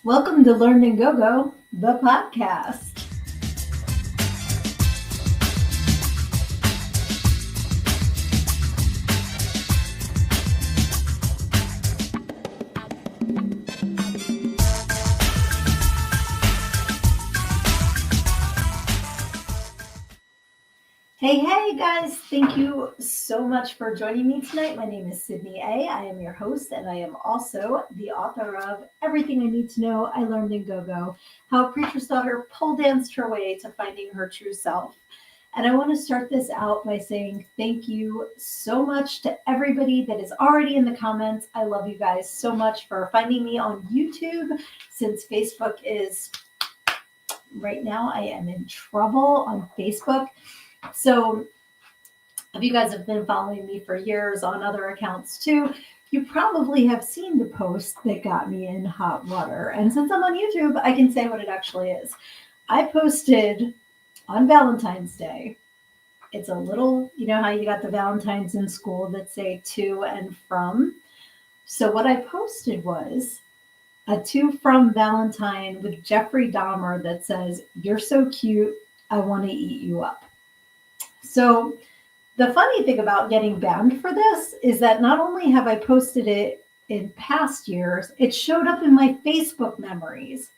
Welcome to Learn and Go Go, the podcast. Hey guys, thank you so much for joining me tonight. My name is Sydney A. I am your host, and I am also the author of Everything I Need to Know I Learned in Go Go, How a Preacher's Daughter Pole Danced Her Way to Finding Her True Self. And I want to start this out by saying thank you so much to everybody that is already in the comments. I love you guys so much for finding me on YouTube, since Facebook is, right now, I am in trouble on Facebook. So if you guys have been following me for years on other accounts too, you probably have seen the post that got me in hot water. And since I'm on YouTube, I can say what it actually is. I posted on Valentine's Day. It's a little, you know how you got the Valentines in school that say to and from? So what I posted was a to from Valentine with Jeffrey Dahmer that says, "You're so cute, I want to eat you up." So the funny thing about getting banned for this is that not only have I posted it in past years, it showed up in my Facebook memories.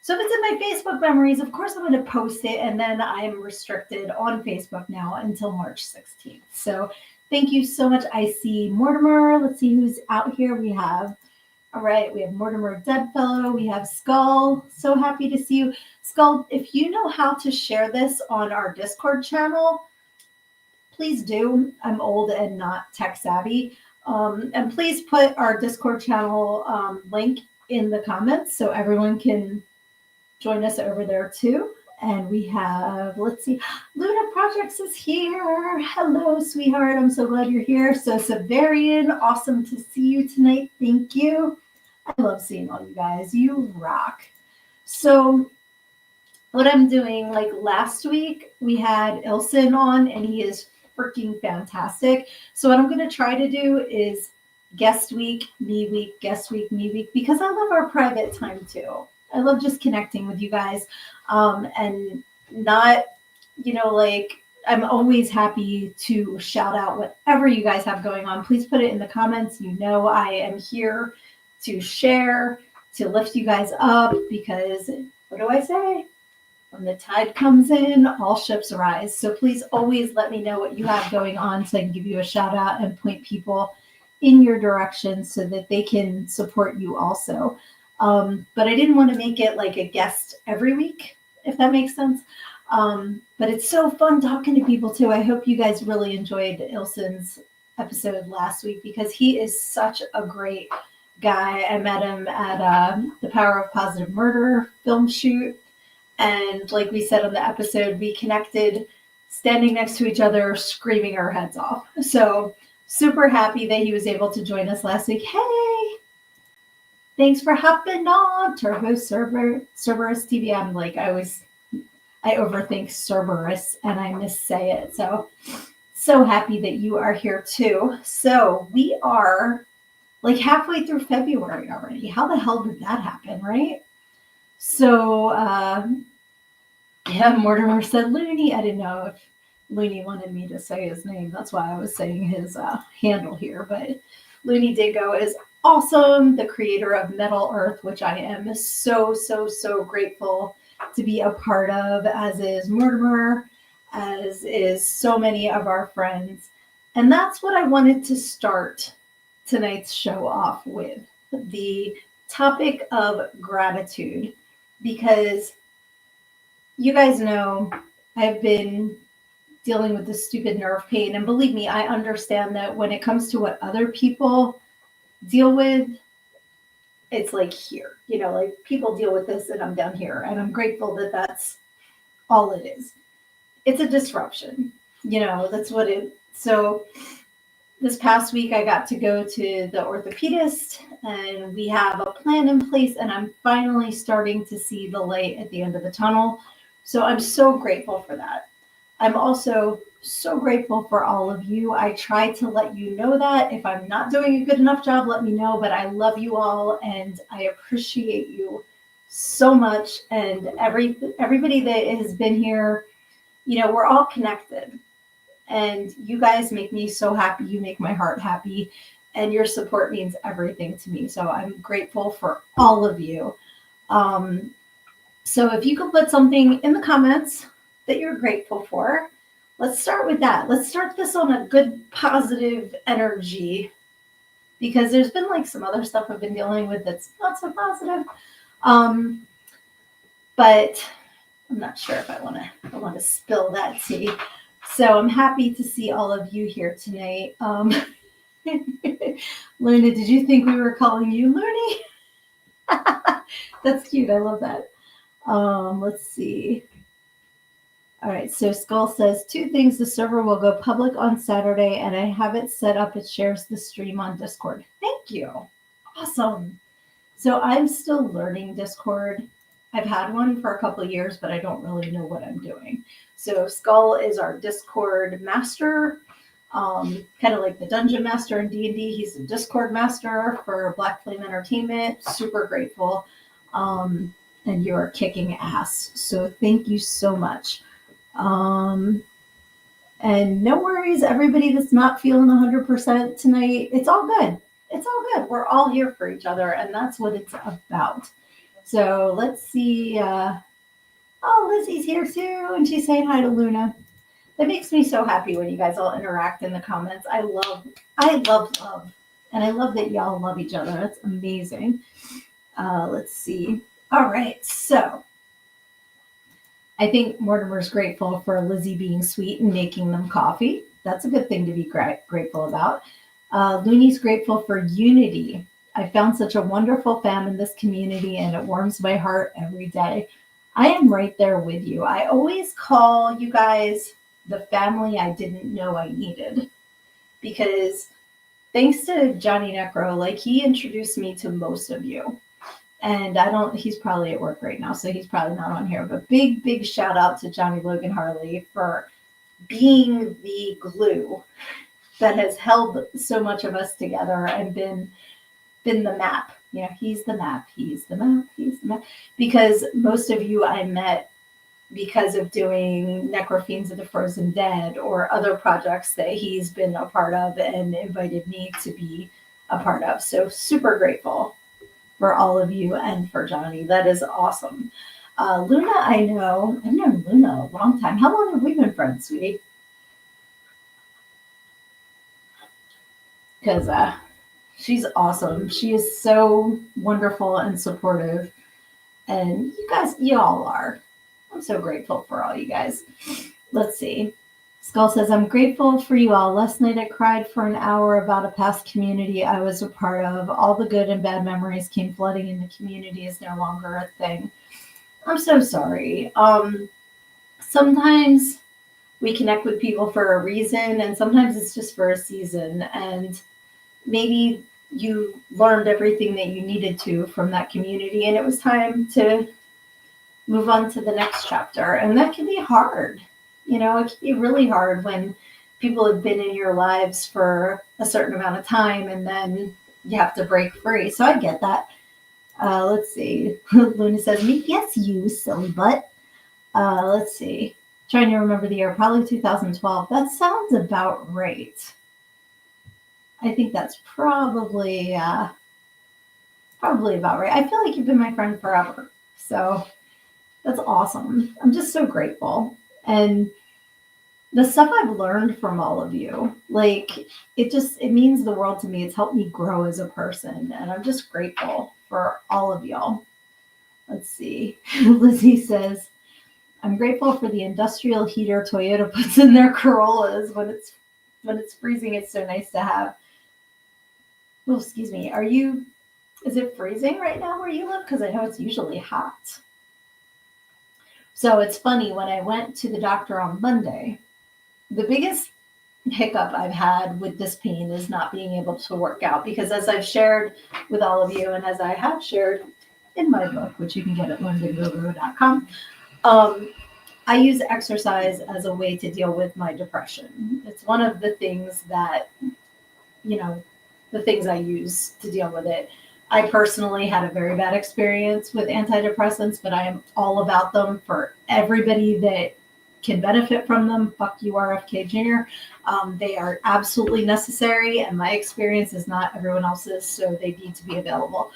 So if it's in my Facebook memories, of course I'm going to post it, and then I'm restricted on Facebook now until March 16th. So thank you so much. I see Mortimer. Let's see who's out here. We have Mortimer Deadfellow. We have Skull. So happy to see you. Skull, if you know how to share this on our Discord channel, please do. I'm old and not tech savvy. And please put our Discord channel link in the comments so everyone can join us over there too. And we have, let's see, Luna Projects is here. Hello, sweetheart. I'm so glad you're here. So Severian, awesome to see you tonight. Thank you. I love seeing all you guys. You rock. So what I'm doing, like last week, we had Ilson on, and he is freaking fantastic. So what I'm going to try to do is guest week, me week, guest week, me week, because I love our private time too. I love just connecting with you guys, and not, I'm always happy to shout out whatever you guys have going on. Please put it in the comments. You know I am here to share, to lift you guys up, because what do I say? When the tide comes in, all ships rise. So please always let me know what you have going on so I can give you a shout out and point people in your direction so that they can support you also. But I didn't want to make it like a guest every week, if that makes sense. But it's so fun talking to people too. I hope you guys really enjoyed Ilson's episode last week, because he is such a great guy. I met him at the Power of Positive Murder film shoot. And like we said on the episode, we connected standing next to each other, screaming our heads off. So super happy that he was able to join us last week. Hey, thanks for hopping on Turbo Cerberus TV. I'm like, I overthink Cerberus and I missay it. So happy that you are here too. So we are like halfway through February already. How the hell did that happen, right? So, Mortimer said Looney. I didn't know if Looney wanted me to say his name. That's why I was saying his handle here. But Looney Dingo is awesome, the creator of Metal Earth, which I am so grateful to be a part of, as is Mortimer, as is so many of our friends. And that's what I wanted to start tonight's show off with, the topic of gratitude, because you guys know I've been dealing with this stupid nerve pain, and believe me, I understand that when it comes to what other people deal with, it's like here, like people deal with this and I'm down here, and I'm grateful that that's all it is. It's a disruption, that's what it. So this past week I got to go to the orthopedist, and we have a plan in place, and I'm finally starting to see the light at the end of the tunnel. So I'm so grateful for that. I'm also so grateful for all of you. I try to let you know that. If I'm not doing a good enough job, let me know, but I love you all and I appreciate you so much, and everybody that has been here, we're all connected, and you guys make me so happy. You make my heart happy, and your support means everything to me. So I'm grateful for all of you. Um, so if you could put something in the comments that you're grateful for, let's start with that. Let's start this on a good, positive energy, because there's been like some other stuff I've been dealing with that's not so positive. Um, but I'm not sure if I want to spill that tea. So I'm happy to see all of you here tonight. Luna, did you think we were calling you Looney? That's cute. I love that. Let's see. All right. So Skull says 2 things. The server will go public on Saturday, and I have it set up. It shares the stream on Discord. Thank you. Awesome. So I'm still learning Discord. I've had one for a couple of years, but I don't really know what I'm doing. So Skull is our Discord master, kind of like the dungeon master in D&D. He's the Discord master for Black Flame Entertainment. Super grateful. And you're kicking ass. So thank you so much. And no worries, everybody that's not feeling 100% tonight. It's all good. It's all good. We're all here for each other, and that's what it's about. So let's see. Oh, Lizzie's here too, and she's saying hi to Luna. That makes me so happy when you guys all interact in the comments. I love love. And I love that y'all love each other. That's amazing. Let's see. All right, so I think Mortimer's grateful for Lizzie being sweet and making them coffee. That's a good thing to be grateful about. Looney's grateful for unity. I found such a wonderful fam in this community, and it warms my heart every day. I am right there with you. I always call you guys the family I didn't know I needed, because thanks to Johnny Necro, like, he introduced me to most of you. And he's probably at work right now, so he's probably not on here. But big shout out to Johnny Logan Harley for being the glue that has held so much of us together and been the map. He's the map. Because most of you I met because of doing Necrofiends of the Frozen Dead or other projects that he's been a part of and invited me to be a part of. So super grateful for all of you and for Johnny. That is awesome. Luna, I've known Luna a long time. How long have we been friends, sweetie? Because she's awesome. She is so wonderful and supportive. And you all are. I'm so grateful for all you guys. Let's see. Skull says, I'm grateful for you all. Last night I cried for an hour about a past community I was a part of. All the good and bad memories came flooding in. The community is no longer a thing. I'm so sorry. Sometimes we connect with people for a reason, and sometimes it's just for a season. And maybe you learned everything that you needed to from that community, and it was time to move on to the next chapter. And that can be hard. It can be really hard when people have been in your lives for a certain amount of time and then you have to break free. So I get that. Let's see. Luna says, yes, you silly butt. Let's see. Trying to remember the year, probably 2012. That sounds about right. I think that's probably about right. I feel like you've been my friend forever. So that's awesome. I'm just so grateful. And the stuff I've learned from all of you, it means the world to me. It's helped me grow as a person. And I'm just grateful for all of y'all. Let's see. Lizzie says, I'm grateful for the industrial heater Toyota puts in their Corollas when it's freezing. It's so nice to have. Oh, excuse me. Is it freezing right now where you live? Because I know it's usually hot. So it's funny, when I went to the doctor on Monday, the biggest hiccup I've had with this pain is not being able to work out, because as I've shared with all of you, and as I have shared in my book, which you can get at learntogo.com, I use exercise as a way to deal with my depression. It's one of the things that, the things I use to deal with it. I personally had a very bad experience with antidepressants, but I am all about them for everybody that can benefit from them. Fuck you, RFK Jr. They are absolutely necessary, and my experience is not everyone else's, so they need to be available.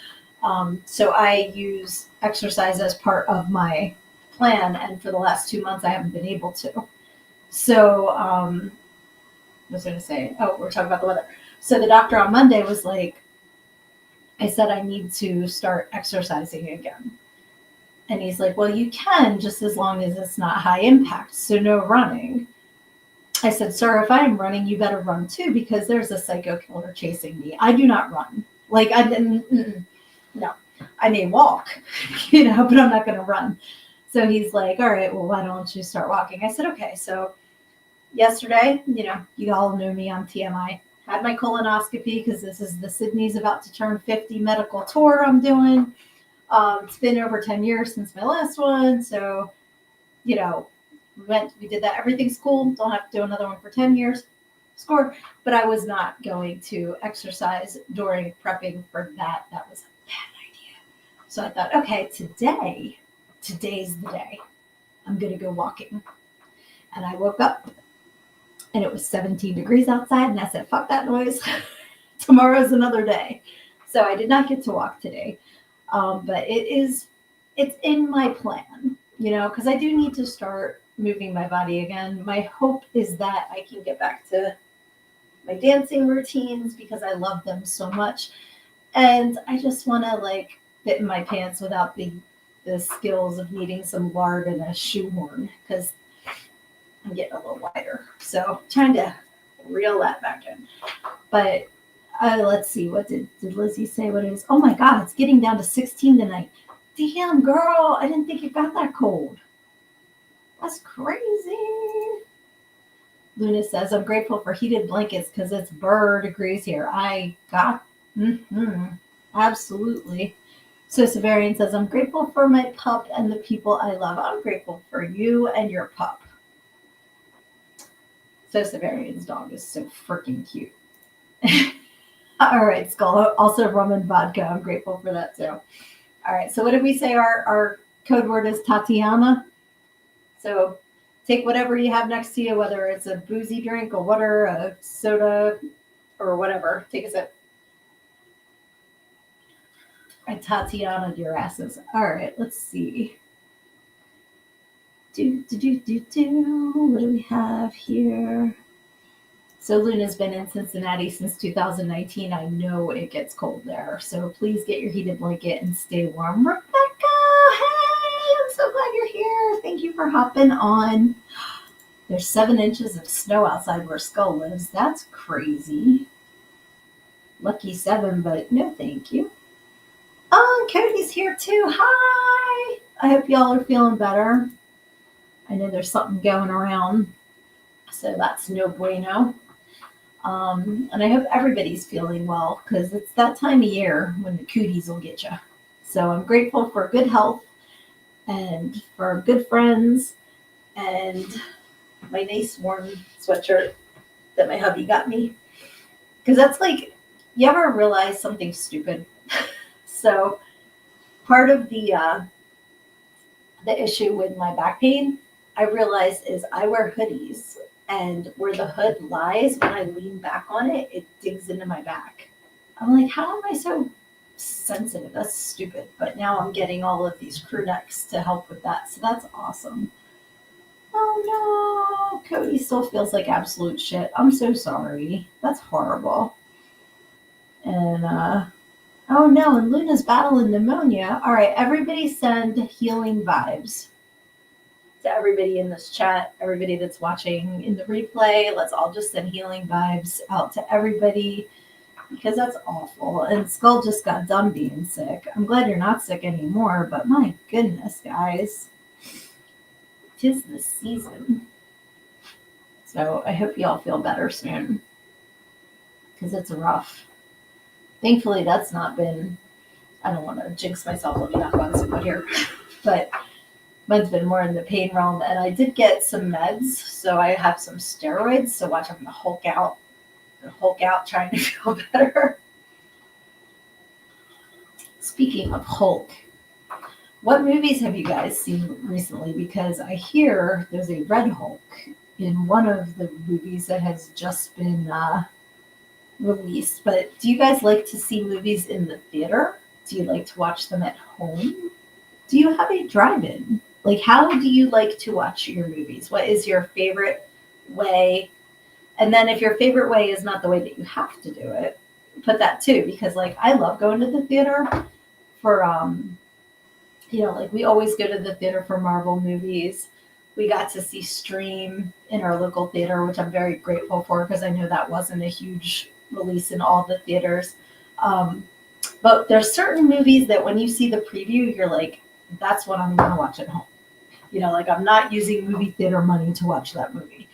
So I use exercise as part of my plan, and for the last 2 months, I haven't been able to. So, what was I going to say? Oh, we're talking about the weather. So the doctor on Monday was like, I said I need to start exercising again. And he's like, well, you can, just as long as it's not high impact, so no running. I said, sir, if I'm running, you better run too, because there's a psycho killer chasing me. I do not run. Like, I didn't, no, I may walk, but I'm not going to run. So he's like, all right, well, why don't you start walking? I said, okay. So yesterday, you all know me on TMI. Had my colonoscopy because this is the Sydney's about to turn 50 medical tour I'm doing. It's been over 10 years since my last one. So, we did that. Everything's cool. Don't have to do another one for 10 years. Score. But I was not going to exercise during prepping for that. That was a bad idea. So I thought, okay, today's the day. I'm going to go walking. And I woke up and it was 17 degrees outside. And I said, fuck that noise. Tomorrow's another day. So I did not get to walk today. But it's in my plan, because I do need to start moving my body again. My hope is that I can get back to my dancing routines because I love them so much. And I just want to fit in my pants without the skills of needing some lard and a shoehorn because I'm getting a little wider. So trying to reel that back in. But let's see, what did Lizzie say? What it is? Oh my God, it's getting down to 16 tonight. Damn, girl, I didn't think it got that cold. That's crazy. Luna says, I'm grateful for heated blankets because it's bird degrees here. Absolutely. So Severian says, I'm grateful for my pup and the people I love. I'm grateful for you and your pup. So Severian's dog is so freaking cute. All right, Skull. Also rum and vodka. I'm grateful for that too. All right, so what did we say our code word is? Tatiana. So take whatever you have next to you, whether it's a boozy drink, a water, a soda, or whatever. Take a sip. I Tatiana'd your asses. All right, let's see. What do we have here? So Luna's been in Cincinnati since 2019. I know it gets cold there. So please get your heated blanket and stay warm. Rebecca, hey, I'm so glad you're here. Thank you for hopping on. There's 7 inches of snow outside where Skull lives. That's crazy. Lucky 7, but no thank you. Oh, Cody's here too. Hi. I hope y'all are feeling better. I know there's something going around. So that's no bueno. And I hope everybody's feeling well because it's that time of year when the cooties will get you. So I'm grateful for good health and for good friends and my nice warm sweatshirt that my hubby got me. Because that's you ever realize something stupid? So part of the issue with my back pain, I realized is I wear hoodies. And where the hood lies, when I lean back on it, it digs into my back. I'm like, how am I so sensitive? That's stupid. But now I'm getting all of these crew necks to help with that. So that's awesome. Oh no, Cody still feels like absolute shit. I'm so sorry. That's horrible. And oh no, and Luna's battling pneumonia. All right, everybody send healing vibes to everybody in this chat, everybody that's watching in the replay. Let's all just send healing vibes out to everybody because that's awful. And Skull just got done being sick. I'm glad you're not sick anymore, but my goodness, guys. 'Tis the season. So I hope y'all feel better soon because it's rough. Thankfully, that's not been, I don't want to jinx myself. Let me knock on some wood here. But mine's been more in the pain realm, and I did get some meds, so I have some steroids. So watch, I'm gonna Hulk out trying to feel better. Speaking of Hulk, what movies have you guys seen recently? Because I hear there's a Red Hulk in one of the movies that has just been released. But do you guys like to see movies in the theater? Do you like to watch them at home? Do you have a drive-in? Like, how do you like to watch your movies? What is your favorite way? And then if your favorite way is not the way that you have to do it, put that too, because like I love going to the theater for like we always go to the theater for Marvel movies. We got to see Stream in our local theater, which I'm very grateful for because I know that wasn't a huge release in all the theaters. But there's certain movies that when you see the preview, you're like, that's what I'm going to watch at home. Like I'm not using movie theater money to watch that movie.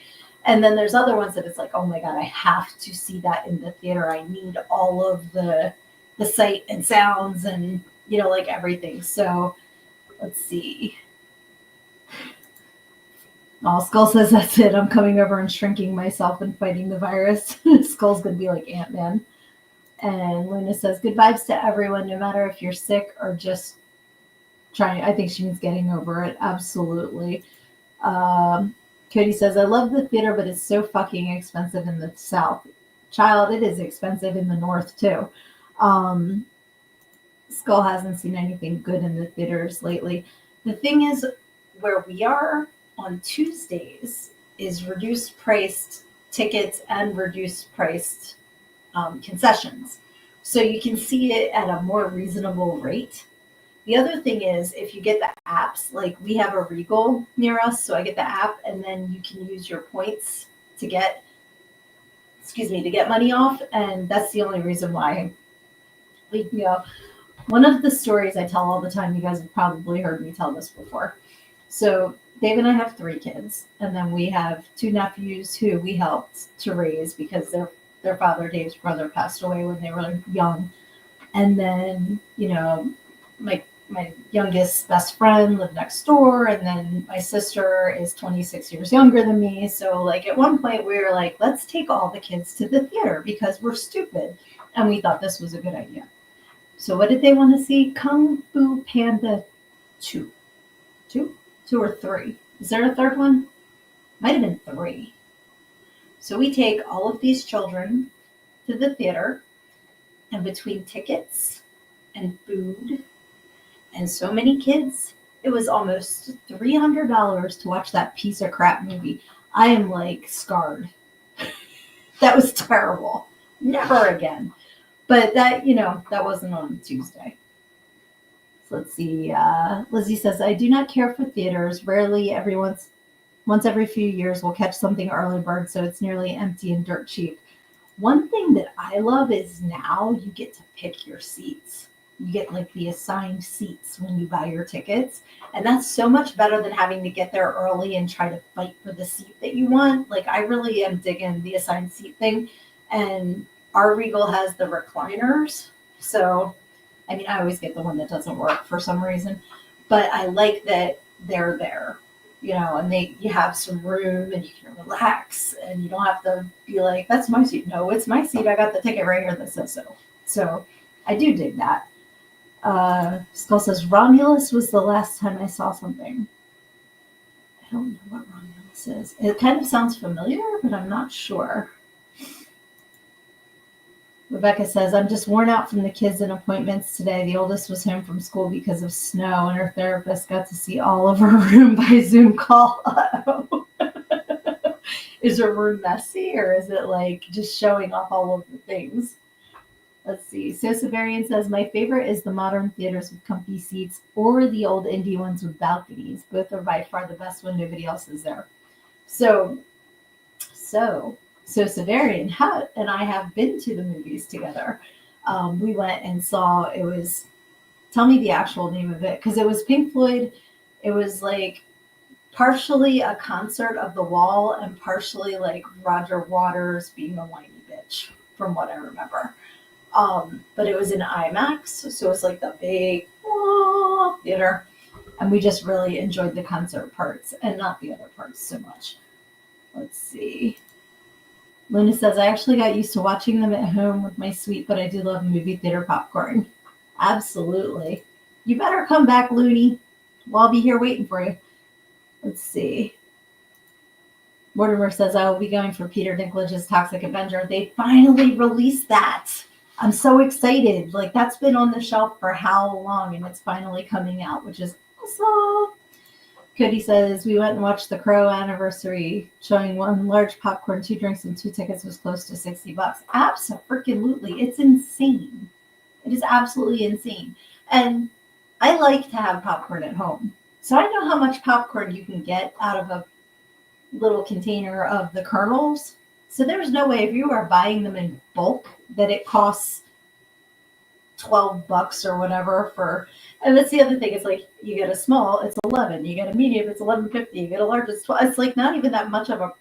And then there's other ones that it's like, oh my God, I have to see that in the theater. I need all of the sight and sounds and, like everything. So let's see. Oh, Skull says that's it. I'm coming over and shrinking myself and fighting the virus. Skull's going to be like Ant-Man. And Luna says, good vibes to everyone, no matter if you're sick or just trying. I think she means getting over it. Absolutely. Cody says, I love the theater, but it's so fucking expensive in the South. Child, it is expensive in the North, too. Skull hasn't seen anything good in the theaters lately. The thing is, where we are on Tuesdays is reduced priced tickets and reduced priced concessions. So you can see it at a more reasonable rate. The other thing is, if you get the apps, like we have a Regal near us, so I get the app, and then you can use your points to get money off, and that's the only reason why. One of the stories I tell all the time, you guys have probably heard me tell this before. So Dave and I have 3 kids, and then we have 2 nephews who we helped to raise because their father, Dave's brother, passed away when they were young. And then, my youngest best friend lived next door, and then my sister is 26 years younger than me. So like at one point we were like, let's take all the kids to the theater because we're stupid. And we thought this was a good idea. So what did they want to see? Kung Fu Panda 2. 2 or 3. Is there a third one? Might have been 3. So we take all of these children to the theater, and between tickets and food and so many kids, it was almost $300 to watch that piece of crap movie. I am like scarred. That was terrible. Never again. But that wasn't on Tuesday. So let's see. Lizzie says, I do not care for theaters. Rarely, once every few years, we'll catch something early bird, so it's nearly empty and dirt cheap. One thing that I love is now you get to pick your seats. You get like the assigned seats when you buy your tickets. And that's so much better than having to get there early and try to fight for the seat that you want. Like I really am digging the assigned seat thing. And our Regal has the recliners. So, I always get the one that doesn't work for some reason. But I like that they're there, and you have some room and you can relax and you don't have to be like, that's my seat. No, it's my seat. I got the ticket right here that says so. So I do dig that. Skull says, Romulus was the last time I saw something. I don't know what Romulus is. It kind of sounds familiar, but I'm not sure. Rebecca says, I'm just worn out from the kids and appointments today. The oldest was home from school because of snow, and her therapist got to see all of her room by Zoom call. Is her room messy, or is it like just showing off all of the things? Let's see. So Severian says, my favorite is the modern theaters with comfy seats or the old indie ones with balconies. Both are by far the best when nobody else is there. So Severian and I have been to the movies together. We went and saw, tell me the actual name of it, because it was Pink Floyd. It was like partially a concert of The Wall and partially like Roger Waters being a whiny bitch, from what I remember. But it was in IMAX, so it was like the big theater, and we just really enjoyed the concert parts and not the other parts so much. Let's see. Luna says, I actually got used to watching them at home with my suite, but I do love movie theater popcorn. Absolutely. You better come back, Looney. Well, I'll be here waiting for you. Let's see. Mortimer says, I will be going for Peter Dinklage's Toxic Avenger. They finally released that. I'm so excited. Like, that's been on the shelf for how long, and it's finally coming out, which is awesome. Cody says, we went and watched the Crow anniversary, showing one large popcorn, 2 drinks, and 2 tickets was close to $60. Absolutely. It's insane. It is absolutely insane. And I like to have popcorn at home. So I know how much popcorn you can get out of a little container of the kernels. So there's no way if you are buying them in bulk that it costs $12 or whatever for. And that's the other thing. It's like you get a small, it's 11. You get a medium, it's 11.50. You get a large, it's 12. It's like not even that much of a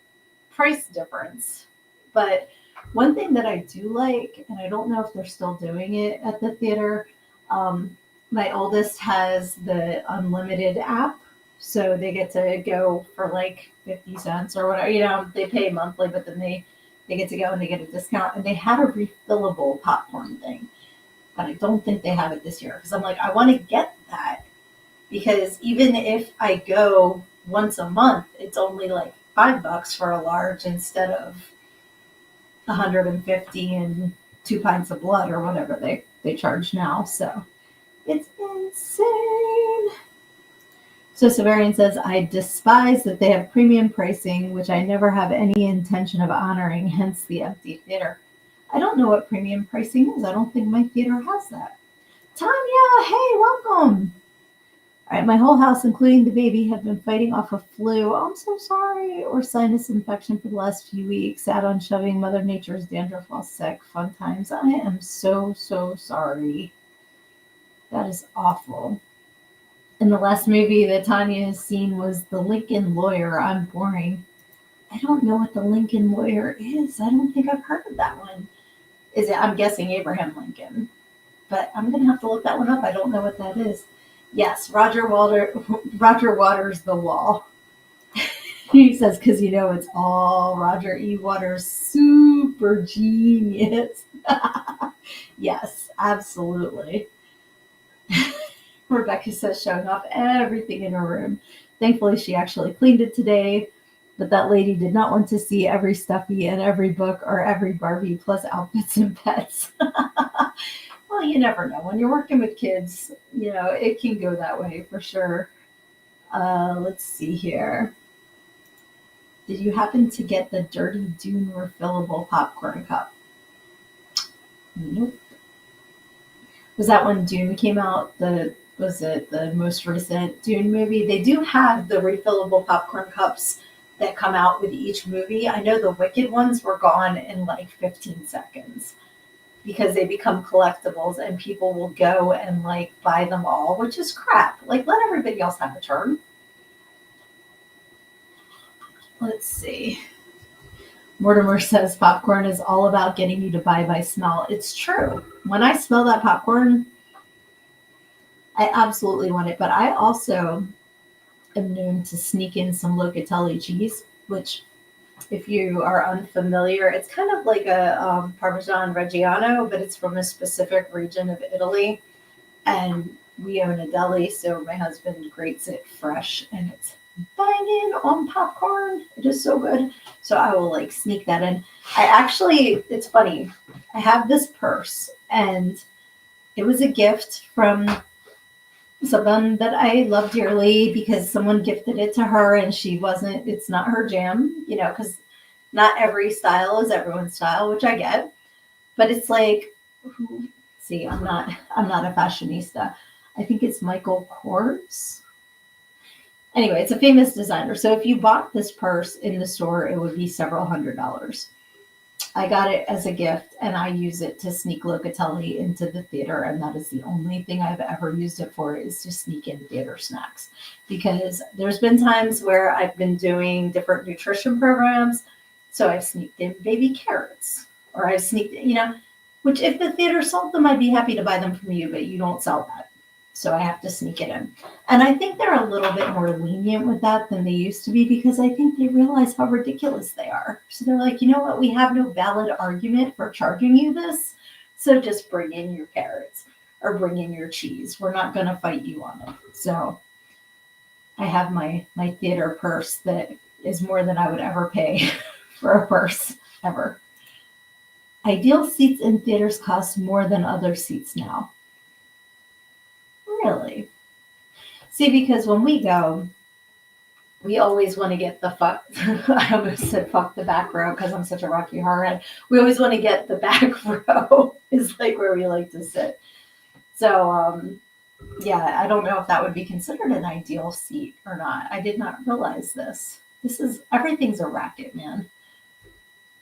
price difference. But one thing that I do like, and I don't know if they're still doing it at the theater, my oldest has the unlimited app. So they get to go for like 50 cents or whatever, they pay monthly, but then they get to go and they get a discount. And they had a refillable popcorn thing, but I don't think they have it this year. Because I'm like, I want to get that. Because even if I go once a month, it's only like $5 for a large instead of 150 and 2 pints of blood or whatever they charge now. So it's insane. So Severian says, I despise that they have premium pricing, which I never have any intention of honoring, hence the empty theater. I don't know what premium pricing is. I don't think my theater has that. Tanya, hey, welcome. All right, my whole house, including the baby, have been fighting off a flu. Oh, I'm so sorry. Or sinus infection for the last few weeks. Sat on shoving Mother Nature's dandruff while sick. Fun times. I am so, so sorry. That is awful. And the last movie that Tanya has seen was The Lincoln Lawyer. I'm boring. I don't know what The Lincoln Lawyer is. I don't think I've heard of that one. Is it? I'm guessing Abraham Lincoln. But I'm going to have to look that one up. I don't know what that is. Yes, Roger Waters' The Wall. He says, because it's all Roger E. Waters' super genius. Yes, absolutely. Rebecca says, showing off everything in her room. Thankfully, she actually cleaned it today, but that lady did not want to see every stuffy and every book or every Barbie plus outfits and pets. Well, you never know. When you're working with kids, it can go that way for sure. Let's see here. Did you happen to get the Dirty Dune refillable popcorn cup? Nope. Was that when Dune came out? Was it the most recent Dune movie? They do have the refillable popcorn cups that come out with each movie. I know the Wicked ones were gone in like 15 seconds because they become collectibles and people will go and like buy them all, which is crap. Like, let everybody else have a turn. Let's see. Mortimer says popcorn is all about getting you to buy by smell. It's true. When I smell that popcorn, I absolutely want it. But I also am known to sneak in some Locatelli cheese, which, if you are unfamiliar, it's kind of like a Parmesan Reggiano, but it's from a specific region of Italy. And we own a deli, so my husband grates it fresh, and it's banging on popcorn. It is so good. So I will like sneak that in. It's funny. I have this purse, and it was a gift from someone that I love dearly because someone gifted it to her and it's not her jam, because not every style is everyone's style, which I get. But it's like, see, I'm not a fashionista. I think it's Michael Kors. Anyway, it's a famous designer. So if you bought this purse in the store, it would be several $100s. I got it as a gift, and I use it to sneak Locatelli into the theater, and that is the only thing I've ever used it for, is to sneak in theater snacks. Because there's been times where I've been doing different nutrition programs, so I've sneaked in baby carrots, or I've sneaked, which if the theater sold them, I'd be happy to buy them from you, but you don't sell that. So I have to sneak it in. And I think they're a little bit more lenient with that than they used to be, because I think they realize how ridiculous they are. So they're like, you know what? We have no valid argument for charging you this. So just bring in your carrots. or bring in your cheese. We're not going to fight you on it. So I have my theater purse that is more than I would ever pay for a purse ever. Ideal seats in theaters cost more than other seats now. Really? See, because when we go, we always want to get the fuck. I almost said fuck the back row because I'm such a Rocky Horror head. We always want to get the back row is like where we like to sit. So yeah, I don't know if that would be considered an ideal seat or not. I did not realize this. Everything's a racket, man.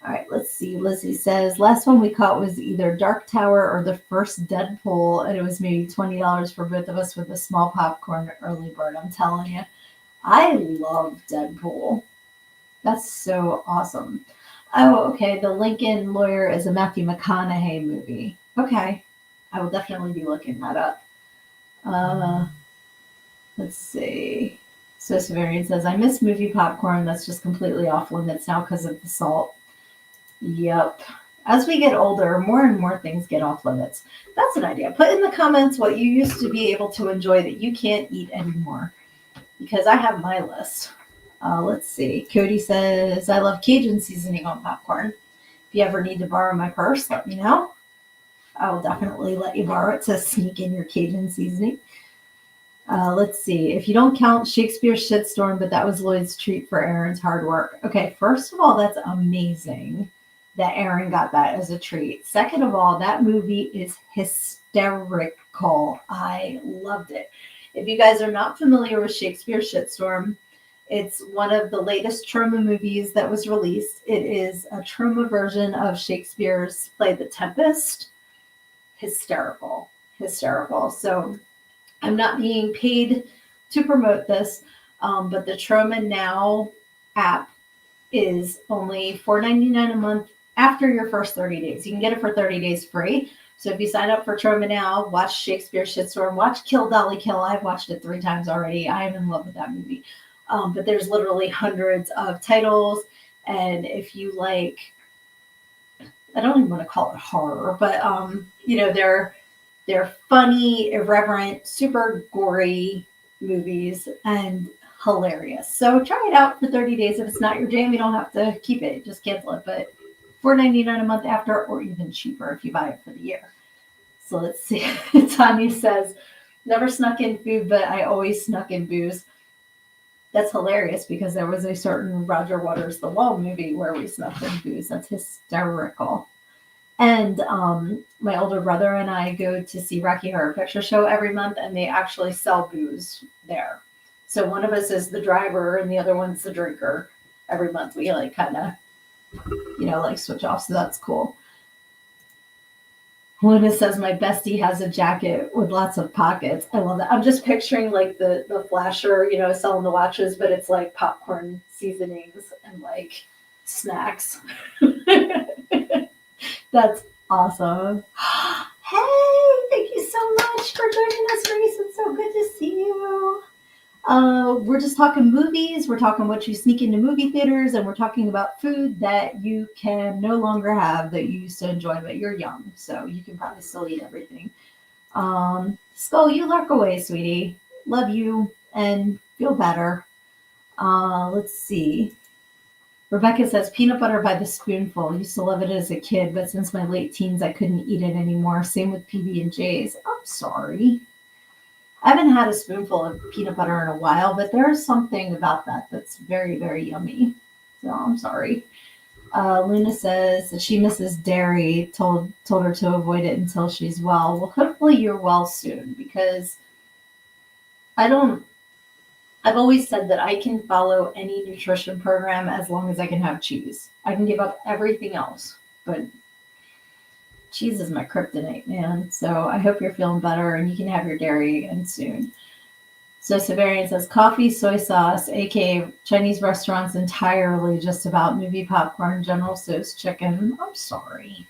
All right, let's see. Lizzie says, last one we caught was either Dark Tower or the first Deadpool, and it was maybe $20 for both of us with a small popcorn early bird. I'm telling you, I love Deadpool. That's so awesome. Oh, okay. The Lincoln Lawyer is a Matthew McConaughey movie. Okay. I will definitely be looking that up. Let's see. So Severian says, I miss movie popcorn. That's just completely off limits now because of the salt. Yep. As we get older, more and more things get off limits. That's an idea. Put in the comments what you used to be able to enjoy that you can't eat anymore, because I have my list. Let's see. Cody says, I love Cajun seasoning on popcorn. If you ever need to borrow my purse, let me know. I will definitely let you borrow it to sneak in your Cajun seasoning. Let's see. If you don't count Shakespeare's shitstorm, but that was Lloyd's treat for Aaron's hard work. Okay, first of all, that's amazing that Aaron got that as a treat. Second of all, that movie is hysterical. I loved it. If you guys are not familiar with Shakespeare's shitstorm, it's one of the latest Troma movies that was released. It is a Troma version of Shakespeare's play The Tempest. Hysterical. So I'm not being paid to promote this, but the Troma Now app is only $4.99 a month after your first 30 days. You can get it for 30 days free. So if you sign up for Troma Now, watch Shakespeare's Shitstorm, watch Kill Dolly Kill. I've watched it 3 times already. I am in love with that movie. But there's literally hundreds of titles. And if you like, I don't even want to call it horror, but they're funny, irreverent, super gory movies and hilarious. So try it out for 30 days. If it's not your jam, you don't have to keep it. Just cancel it. But $4.99 a month after, or even cheaper if you buy it for the year. So let's see. Tanya says, never snuck in food, but I always snuck in booze. That's hilarious because there was a certain Roger Waters' The Wall movie where we snuck in booze. That's hysterical. And my older brother and I go to see Rocky Horror Picture Show every month, and they actually sell booze there. So one of us is the driver and the other one's the drinker. Every month we kind of, switch off. So that's cool. Luna says, my bestie has a jacket with lots of pockets. I love that. I'm just picturing the flasher, selling the watches, but it's like popcorn seasonings and snacks. That's awesome. Hey, thank you so much for joining us, Reese. It's so good to see you. We're just talking movies. We're talking what you sneak into movie theaters, and we're talking about food that you can no longer have that you used to enjoy, but you're young, so you can probably still eat everything. Skull, you lurk away, sweetie. Love you and feel better. Let's see. Rebecca says, peanut butter by the spoonful. Used to love it as a kid, but since my late teens, I couldn't eat it anymore. Same with PB&Js. I'm sorry. I haven't had a spoonful of peanut butter in a while, but there's something about that that's very, very yummy. So I'm sorry. Luna says that she misses dairy, told her to avoid it until she's well. Well, hopefully you're well soon, because I've always said that I can follow any nutrition program as long as I can have cheese. I can give up everything else, but cheese is my kryptonite, man. So I hope you're feeling better and you can have your dairy again soon. So Severian says, coffee, soy sauce, aka Chinese restaurants entirely just about movie popcorn, General Tso's chicken. I'm sorry.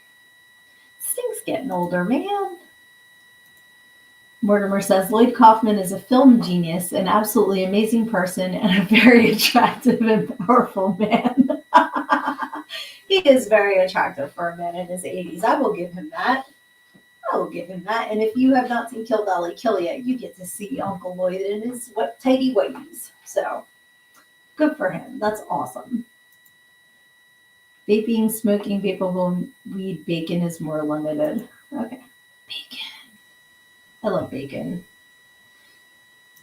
This thing's getting older, man. Mortimer says, Lloyd Kaufman is a film genius, an absolutely amazing person, and a very attractive and powerful man. He is very attractive for a man in his 80s. I will give him that. I will give him that. And if you have not seen Kill Dolly Kill yet, you get to see Uncle Lloyd in his tidy whities. So good for him. That's awesome. Vaping, smoking, vapable weed, bacon is more limited. Okay. Bacon. I love bacon.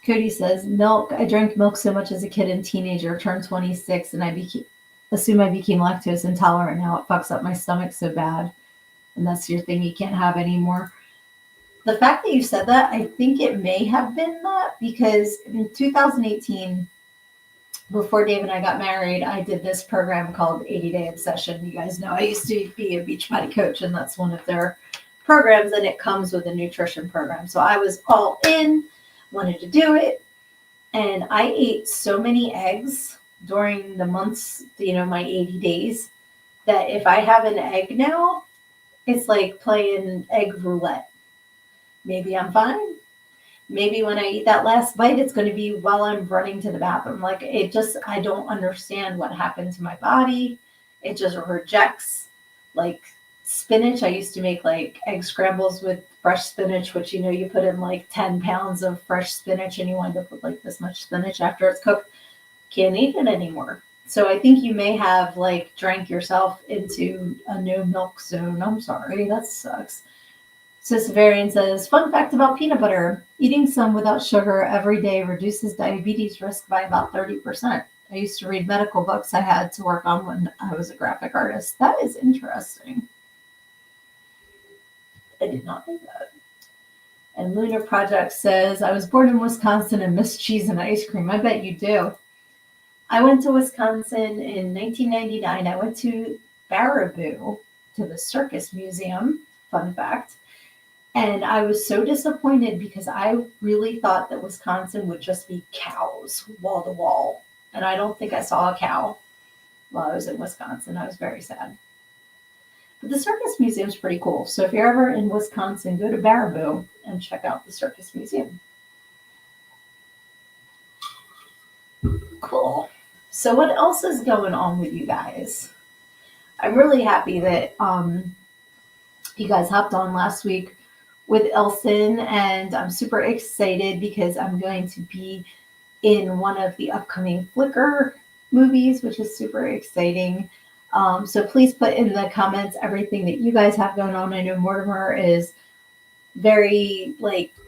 Cody says, milk. I drank milk so much as a kid and teenager, turned 26, and I became lactose intolerant. Now it fucks up my stomach so bad. And that's your thing you can't have anymore. The fact that you said that, I think it may have been that, because in 2018, before Dave and I got married, I did this program called 80-Day Obsession. You guys know I used to be a Beachbody coach, and that's one of their programs, and it comes with a nutrition program. So I was all in, wanted to do it, and I ate so many eggs during the months, my 80 days, that if I have an egg now, it's like playing egg roulette. Maybe I'm fine. Maybe when I eat that last bite, it's going to be while I'm running to the bathroom. Like, I don't understand what happened to my body. It just rejects, like, spinach. I used to make, like, egg scrambles with fresh spinach, which, you put in, like, 10 pounds of fresh spinach, and you wind up with, like, this much spinach after it's cooked. Can't eat it anymore. So I think you may have, like, drank yourself into a no milk zone. I'm sorry. That sucks. Sisavarian says, fun fact about peanut butter. Eating some without sugar every day reduces diabetes risk by about 30%. I used to read medical books I had to work on when I was a graphic artist. That is interesting. I did not know that. And Lunar Project says, I was born in Wisconsin and miss cheese and ice cream. I bet you do. I went to Wisconsin in 1999. I went to Baraboo, to the Circus Museum. Fun fact. And I was so disappointed because I really thought that Wisconsin would just be cows wall to wall. And I don't think I saw a cow while I was in Wisconsin. I was very sad. But the Circus Museum is pretty cool. So if you're ever in Wisconsin, go to Baraboo and check out the Circus Museum. Cool. So what else is going on with you guys? I'm really happy that you guys hopped on last week with Elson, and I'm super excited because I'm going to be in one of the upcoming Flickr movies, which is super exciting. So please put in the comments everything that you guys have going on. I know Mortimer is very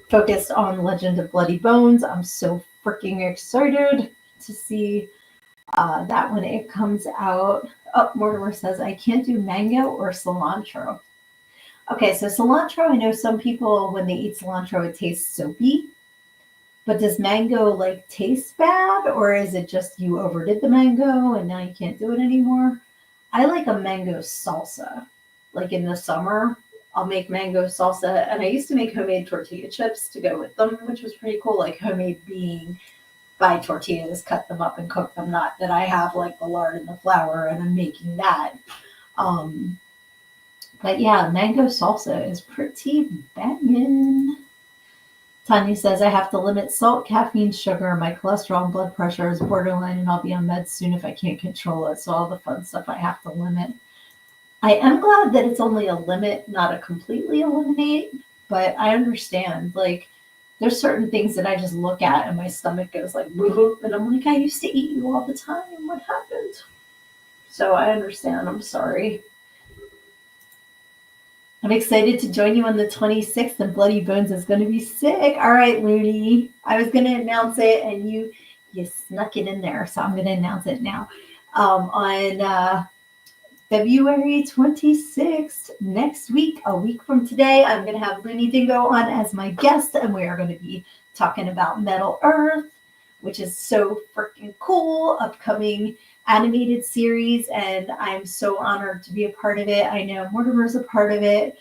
focused on Legend of Bloody Bones. I'm so freaking excited to see that when it comes out. Oh, Mortimer says, I can't do mango or cilantro. Okay, so cilantro, I know some people, when they eat cilantro, it tastes soapy. But does mango, taste bad? Or is it just you overdid the mango and now you can't do it anymore? I like a mango salsa. Like in the summer, I'll make mango salsa. And I used to make homemade tortilla chips to go with them, which was pretty cool. Like homemade being buy tortillas, cut them up and cook them. Not that I have the lard and the flour and I'm making that. But yeah, mango salsa is pretty banging. Tanya says, I have to limit salt, caffeine, sugar. My cholesterol and blood pressure is borderline, and I'll be on meds soon if I can't control it. So all the fun stuff I have to limit. I am glad that it's only a limit, not a completely eliminate, but I understand. There's certain things that I just look at and my stomach goes whoop, and I'm like, I used to eat you all the time. What happened? So I understand. I'm sorry. I'm excited to join you on the 26th, and Bloody Bones is going to be sick. All right, Looney. I was going to announce it, and you snuck it in there, so I'm going to announce it now. On February 26th, next week, a week from today, I'm going to have Looney Dingo on as my guest, and we are going to be talking about Metal Earth, which is so freaking cool, upcoming animated series, and I'm so honored to be a part of it. I know Mortimer's a part of it.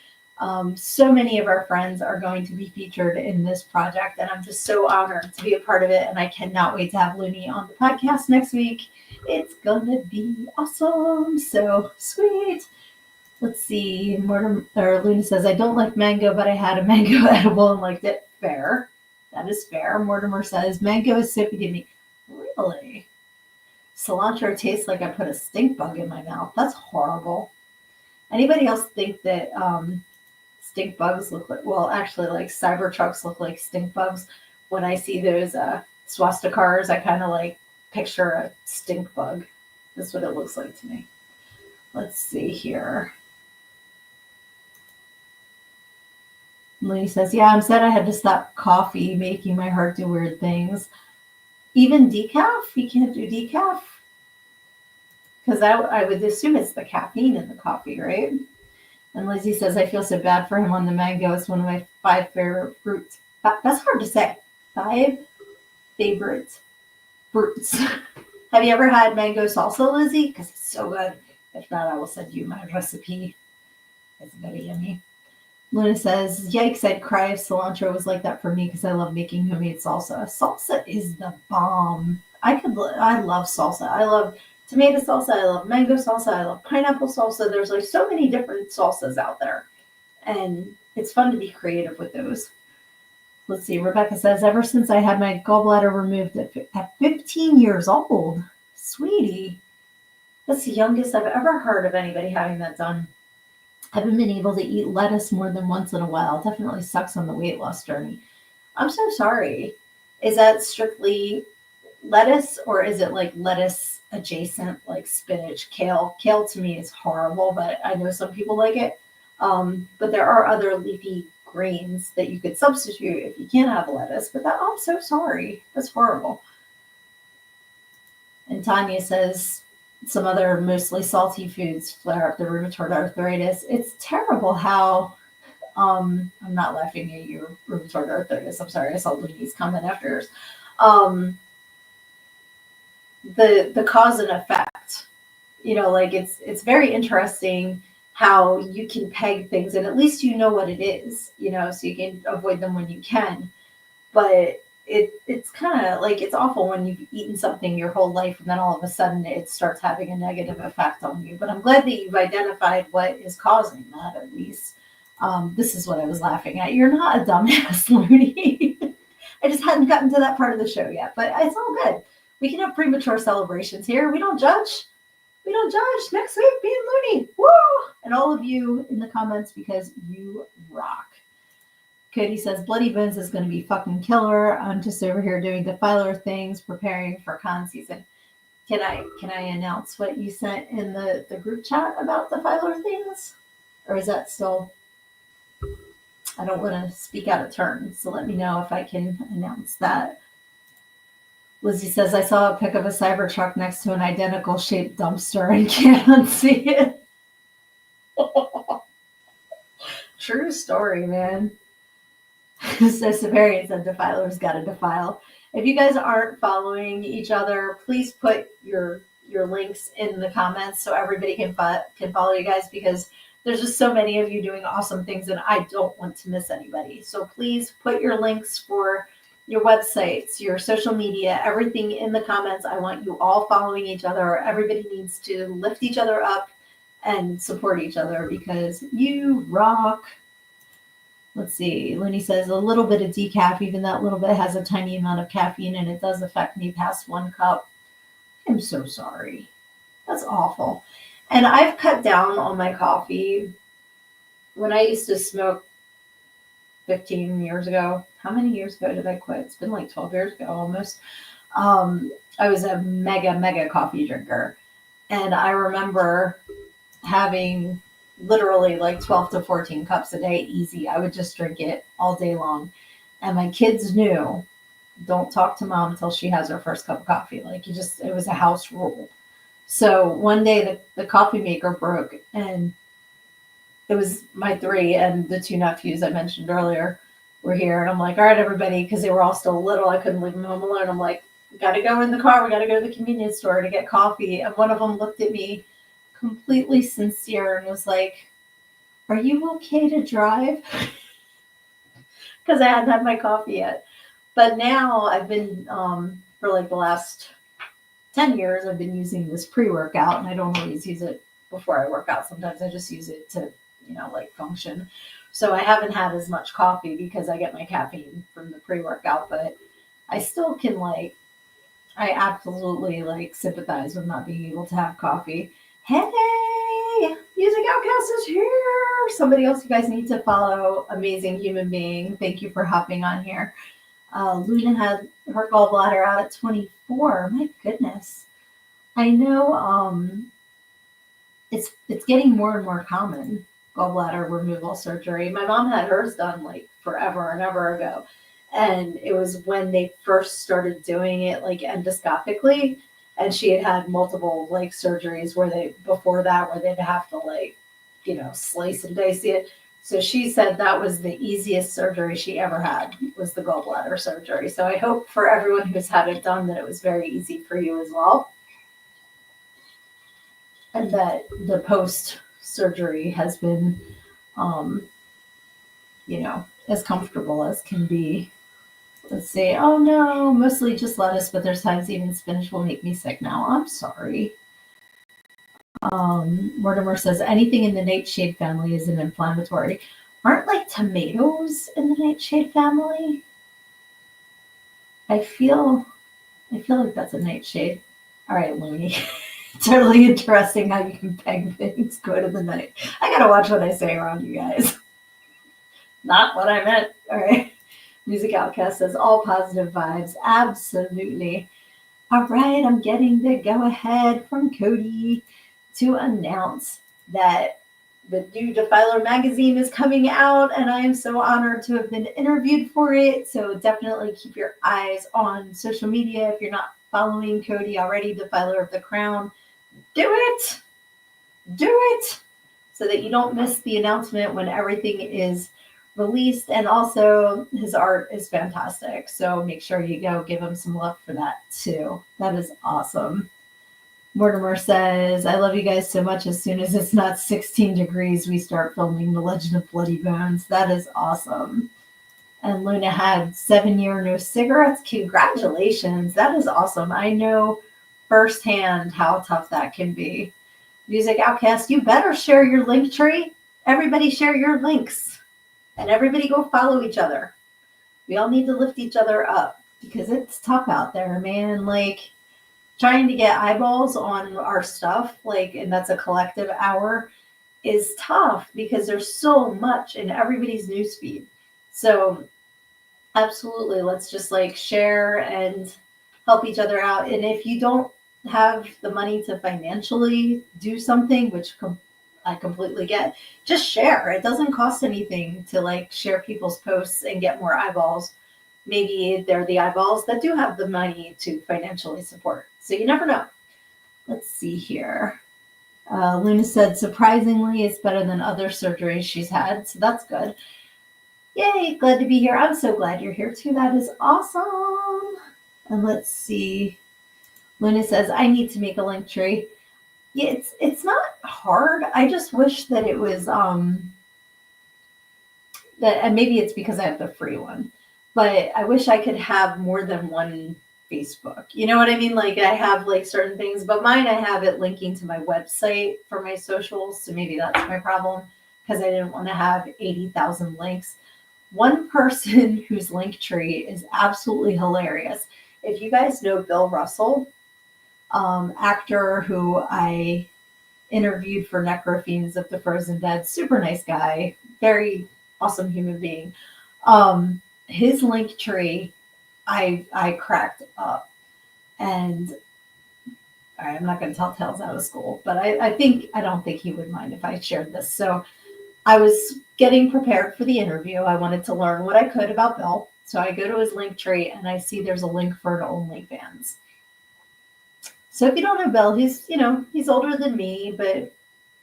So many of our friends are going to be featured in this project, and I'm just so honored to be a part of it, and I cannot wait to have Looney on the podcast next week. It's gonna be awesome. So sweet. Let's see. Looney says, I don't like mango, but I had a mango edible and liked it. Fair. That is fair. Mortimer says, mango is soapy to me. Really? Cilantro tastes like I put a stink bug in my mouth. That's horrible. Anybody else think that stink bugs look like, well, actually, like cyber trucks look like stink bugs. When I see those swastika cars, I kind of like picture a stink bug. That's what it looks like to me. Let's see here. Lee says, yeah, I'm sad I had to stop coffee making my heart do weird things. Even decaf? You can't do decaf? Because I would assume it's the caffeine in the coffee, right? And Lizzie says, I feel so bad for him on the mango. It's one of my 5 favorite fruits. That's hard to say. 5 favorite fruits. Have you ever had mango salsa, Lizzie? Because it's so good. If not, I will send you my recipe. It's very yummy. Luna says, yikes, I'd cry if cilantro was like that for me because I love making homemade salsa. Salsa is the bomb. I love salsa. I love tomato salsa. I love mango salsa. I love pineapple salsa. There's like so many different salsas out there. And it's fun to be creative with those. Let's see. Rebecca says, ever since I had my gallbladder removed at 15 years old, sweetie, that's the youngest I've ever heard of anybody having that done. I haven't been able to eat lettuce more than once in a while. Definitely sucks on the weight loss journey. I'm so sorry. Is that strictly lettuce or is it like lettuce adjacent, like spinach, kale? Kale to me is horrible, but I know some people like it. But there are other leafy grains that you could substitute if you can't have lettuce. But I'm so sorry. That's horrible. And Tanya says, some other mostly salty foods flare up the rheumatoid arthritis. It's terrible how I'm not laughing at your rheumatoid arthritis. I'm sorry, I saw Lucy's comment after yours. The cause and effect. Like it's very interesting how you can peg things, and at least you know what it is. So you can avoid them when you can. But it's kind of like it's awful when you've eaten something your whole life and then all of a sudden it starts having a negative effect on you. But I'm glad that you've identified what is causing that at least. This is what I was laughing at. You're not a dumbass, Looney. I just hadn't gotten to that part of the show yet, but it's all good. We can have premature celebrations here. We don't judge. We don't judge. Next week, being Looney. Woo! And all of you in the comments because you rock. Cody says, Bloody Bones is going to be fucking killer. I'm just over here doing defiler things, preparing for con season. Can I announce what you sent in the group chat about defiler things? Or is that still... I don't want to speak out of turn, so let me know if I can announce that. Lizzie says, I saw a pic of a Cybertruck next to an identical shaped dumpster and can't unsee it. True story, man. So Severian said defilers gotta defile. If you guys aren't following each other, please put your links in the comments so everybody can follow you guys, because there's just so many of you doing awesome things and I don't want to miss anybody. So please put your links for your websites, your social media, everything in the comments. I want you all following each other. Everybody needs to lift each other up and support each other because you rock. Let's see. Looney says a little bit of decaf, even that little bit has a tiny amount of caffeine and it does affect me past 1 cup. I'm so sorry. That's awful. And I've cut down on my coffee. When I used to smoke 15 years ago, how many years ago did I quit? It's been like 12 years ago almost. I was a mega coffee drinker. And I remember having literally like 12 to 14 cups a day, easy. I would just drink it all day long. And my kids knew, don't talk to mom until she has her first cup of coffee. Like it was a house rule. So one day the coffee maker broke and it was my 3 and the 2 nephews I mentioned earlier were here. And I'm like, all right, everybody, because they were all still little. I couldn't leave them home alone. I'm like, we got to go in the car. We got to go to the convenience store to get coffee. And one of them looked at me completely sincere and was like, are you okay to drive? Because I hadn't had my coffee yet. But now I've been, for like the last 10 years, I've been using this pre-workout, and I don't always use it before I work out. Sometimes I just use it to, like function. So I haven't had as much coffee because I get my caffeine from the pre-workout, but I still can I absolutely sympathize with not being able to have coffee. Hey, Music Outcast is here. Somebody else you guys need to follow. Amazing human being. Thank you for hopping on here. Luna had her gallbladder out at 24. My goodness. I know it's getting more and more common, gallbladder removal surgery. My mom had hers done like forever and ever ago. And it was when they first started doing it like endoscopically. And she had had multiple like surgeries where before that, where they'd have to like, slice and dice it. So she said that was the easiest surgery she ever had, was the gallbladder surgery. So I hope for everyone who's had it done that it was very easy for you as well. And that the post surgery has been, as comfortable as can be. Let's see. Oh no, mostly just lettuce, but there's times even spinach will make me sick now. I'm sorry. Mortimer says anything in the nightshade family is an inflammatory. Aren't like tomatoes in the nightshade family? I feel like that's a nightshade. All right, Looney. Totally interesting how you can peg things. Go to the night. I gotta watch what I say around you guys. Not what I meant. All right. Music Outcast says all positive vibes. Absolutely. All right, I'm getting the go-ahead from Cody to announce that the new Defiler magazine is coming out, and I am so honored to have been interviewed for it. So definitely keep your eyes on social media. If you're not following Cody already, Defiler of the Crown, do it. Do it so that you don't miss the announcement when everything is released. And also his art is fantastic, so make sure you go give him some love for that too. That is awesome. Mortimer says, I love you guys so much. As soon as it's not 16 degrees, we start filming The Legend of Bloody Bones. That is awesome. And Luna had 7-year no cigarettes. Congratulations. That is awesome. I know firsthand how tough that can be. Music Outcast, you better share your link tree. Everybody share your links. And everybody go follow each other. We all need to lift each other up because it's tough out there, man. Like trying to get eyeballs on our stuff, and that's a collective hour, is tough because there's so much in everybody's newsfeed. So absolutely, let's just share and help each other out. And if you don't have the money to financially do something, which I completely get, just share. It doesn't cost anything to share people's posts and get more eyeballs. Maybe they're the eyeballs that do have the money to financially support. So you never know. Let's see here. Luna said, surprisingly, it's better than other surgeries she's had. So that's good. Yay, glad to be here. I'm so glad you're here too. That is awesome. And let's see. Luna says, I need to make a link tree. Yeah, it's not hard. I just wish that it was and maybe it's because I have the free one, but I wish I could have more than one Facebook. You know what I mean? I have certain things, but mine I have it linking to my website for my socials, so maybe that's my problem because I didn't want to have 80,000 links. One person whose link tree is absolutely hilarious. If you guys know Bill Russell, actor who I interviewed for Necrofiends of the Frozen Dead, super nice guy, very awesome human being. His link tree, I cracked up, and all right, I'm not going to tell tales out of school, but I don't think he would mind if I shared this. So I was getting prepared for the interview. I wanted to learn what I could about Bill. So I go to his link tree and I see there's a link for an OnlyFans. So if you don't know Bill, he's older than me, but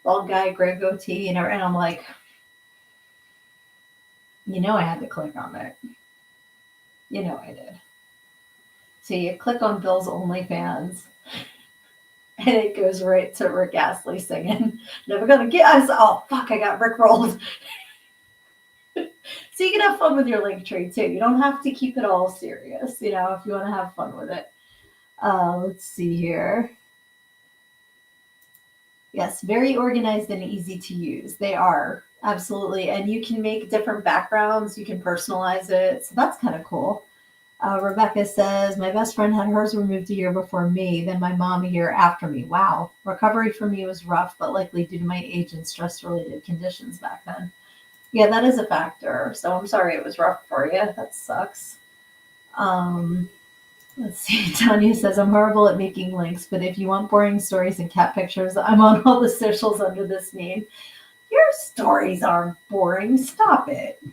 bald guy, gray goatee, and I'm like, I had to click on it. I did. So you click on Bill's OnlyFans, and it goes right to Rick Astley singing, never gonna get us. Oh, fuck, I got Rick rolled. So you can have fun with your link tree too. You don't have to keep it all serious, if you want to have fun with it. Let's see here. Yes, very organized and easy to use. They are, absolutely. And you can make different backgrounds. You can personalize it. So that's kind of cool. Rebecca says, my best friend had hers removed a year before me, then my mom a year after me. Wow. Recovery for me was rough, but likely due to my age and stress-related conditions back then. Yeah, that is a factor. So I'm sorry it was rough for you. That sucks. Um, let's see. Tanya says, I'm horrible at making links, but if you want boring stories and cat pictures, I'm on all the socials under this name. Your stories aren't boring. Stop it.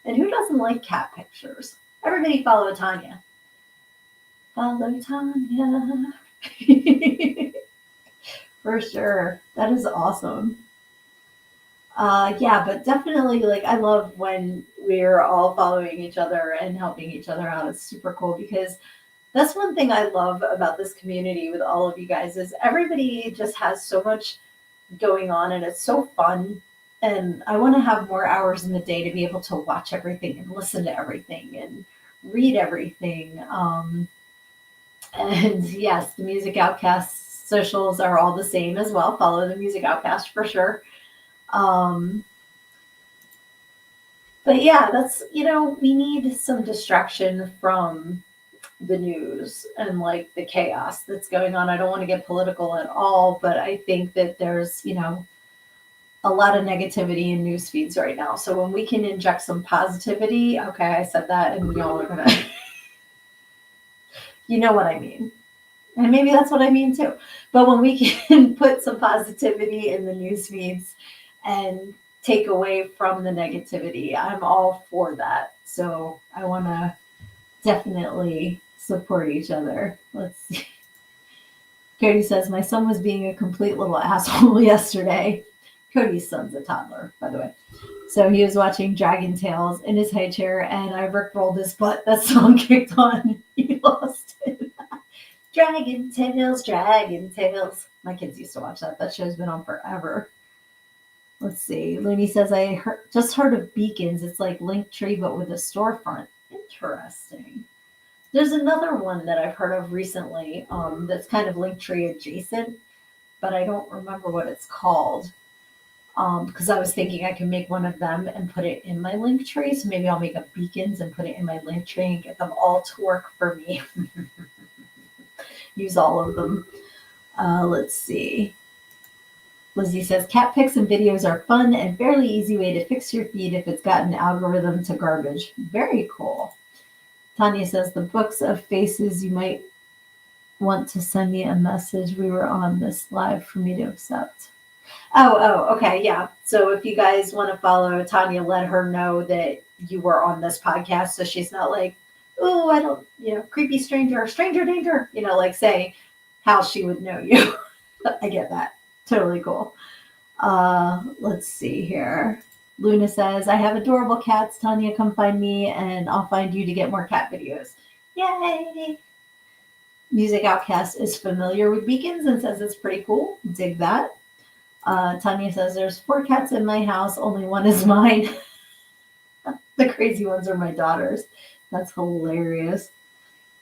And who doesn't like cat pictures? Everybody follow Tanya. Follow Tanya. For sure. That is awesome. Yeah, but definitely, like, I love when we're all following each other and helping each other out. It's super cool because that's one thing I love about this community with all of you guys is everybody just has so much going on and it's so fun. And I want to have more hours in the day to be able to watch everything and listen to everything and read everything. And yes, the Music Outcast socials are all the same as well. Follow the Music Outcast for sure. Um, but yeah, that's, we need some distraction from the news and like the chaos that's going on. I don't want to get political at all, but I think that there's, a lot of negativity in news feeds right now. So when we can inject some positivity, okay, I said that and y'all are gonna, you know what I mean. And maybe that's what I mean too. But when we can put some positivity in the news feeds and take away from the negativity, I'm all for that. So I want to definitely support each other. Let's see. Cody says, my son was being a complete little asshole yesterday. Cody's son's a toddler, by the way. So he was watching Dragon Tales in his high chair, and I rickrolled his butt. That song kicked on. He lost it. Dragon Tales, Dragon Tales. My kids used to watch that. That show's been on forever. Let's see. Looney says, just heard of Beacons. It's like Linktree, but with a storefront. Interesting. There's another one that I've heard of recently that's kind of Linktree adjacent, but I don't remember what it's called. Because I was thinking I could make one of them and put it in my Linktree. So maybe I'll make a Beacons and put it in my Linktree and get them all to work for me. Use all of them. Let's see. Lizzie says, cat pics and videos are fun and fairly easy way to fix your feed if it's got an algorithm to garbage. Very cool. Tanya says, the books of faces, you might want to send me a message. We were on this live for me to accept. Oh, okay, yeah. So if you guys want to follow Tanya, let her know that you were on this podcast so she's not like, oh, I don't, creepy stranger, stranger danger, like say how she would know you. I get that. Totally cool. Let's see here. Luna says, I have adorable cats. Tanya, come find me and I'll find you to get more cat videos. Yay! Music Outcast is familiar with Beacons and says it's pretty cool. Dig that. Tanya says, there's 4 cats in my house. Only one is mine. The crazy ones are my daughter's. That's hilarious.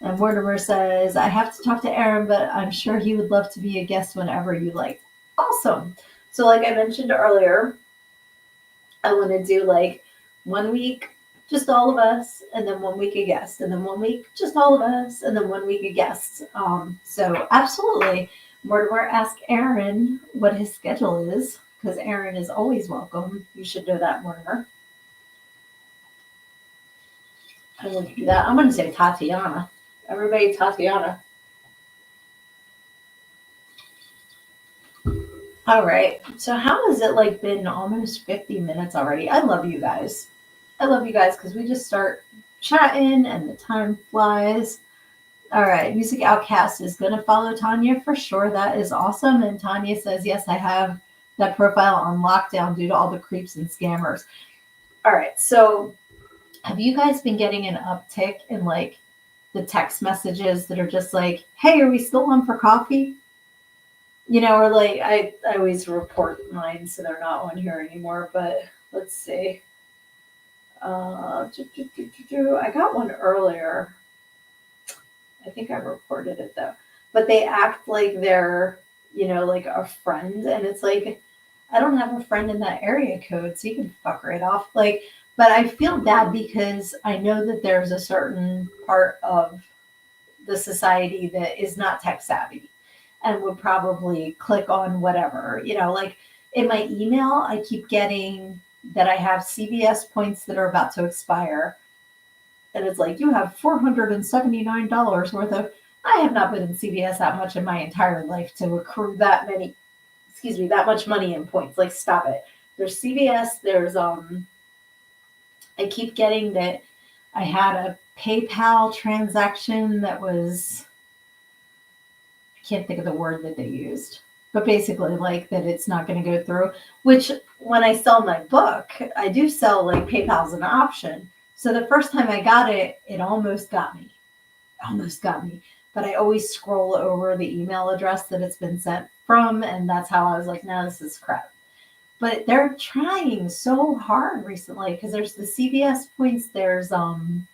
And Mortimer says, I have to talk to Aaron, but I'm sure he would love to be a guest whenever you like. Awesome. So like I mentioned earlier, I want to do like 1 week, just all of us, and then 1 week a guest, and then 1 week, just all of us, and then 1 week a guest. So absolutely. Mortimer, ask Aaron what his schedule is, because Aaron is always welcome. You should know that, Mortimer. I will do that. I'm going to say Tatiana. Everybody, Tatiana. All right. So how has it like been almost 50 minutes already? I love you guys. I love you guys because we just start chatting and the time flies. All right. Music Outcast is going to follow Tanya for sure. That is awesome. And Tanya says, yes, I have that profile on lockdown due to all the creeps and scammers. All right. So have you guys been getting an uptick in like the text messages that are just like, hey, are we still on for coffee? Or like I always report mine so they're not on here anymore, but let's see. I got one earlier. I think I reported it though. But they act like they're, like a friend. And it's like, I don't have a friend in that area code, so you can fuck right off. Like, But I feel bad because I know that there's a certain part of the society that is not tech savvy and would probably click on whatever, like in my email, I keep getting that I have CVS points that are about to expire. And it's like, you have $479 worth of. I have not been in CVS that much in my entire life to accrue that many, excuse me, that much money in points. Like, stop it. There's CVS, I keep getting that I had a PayPal transaction that was, I can't think of the word that they used, but basically like that it's not going to go through, which when I sell my book, I do sell like PayPal's an option. So the first time I got it, it almost got me. But I always scroll over the email address that it's been sent from. And that's how I was like, no, this is crap. But they're trying so hard recently because there's the CVS points, there's an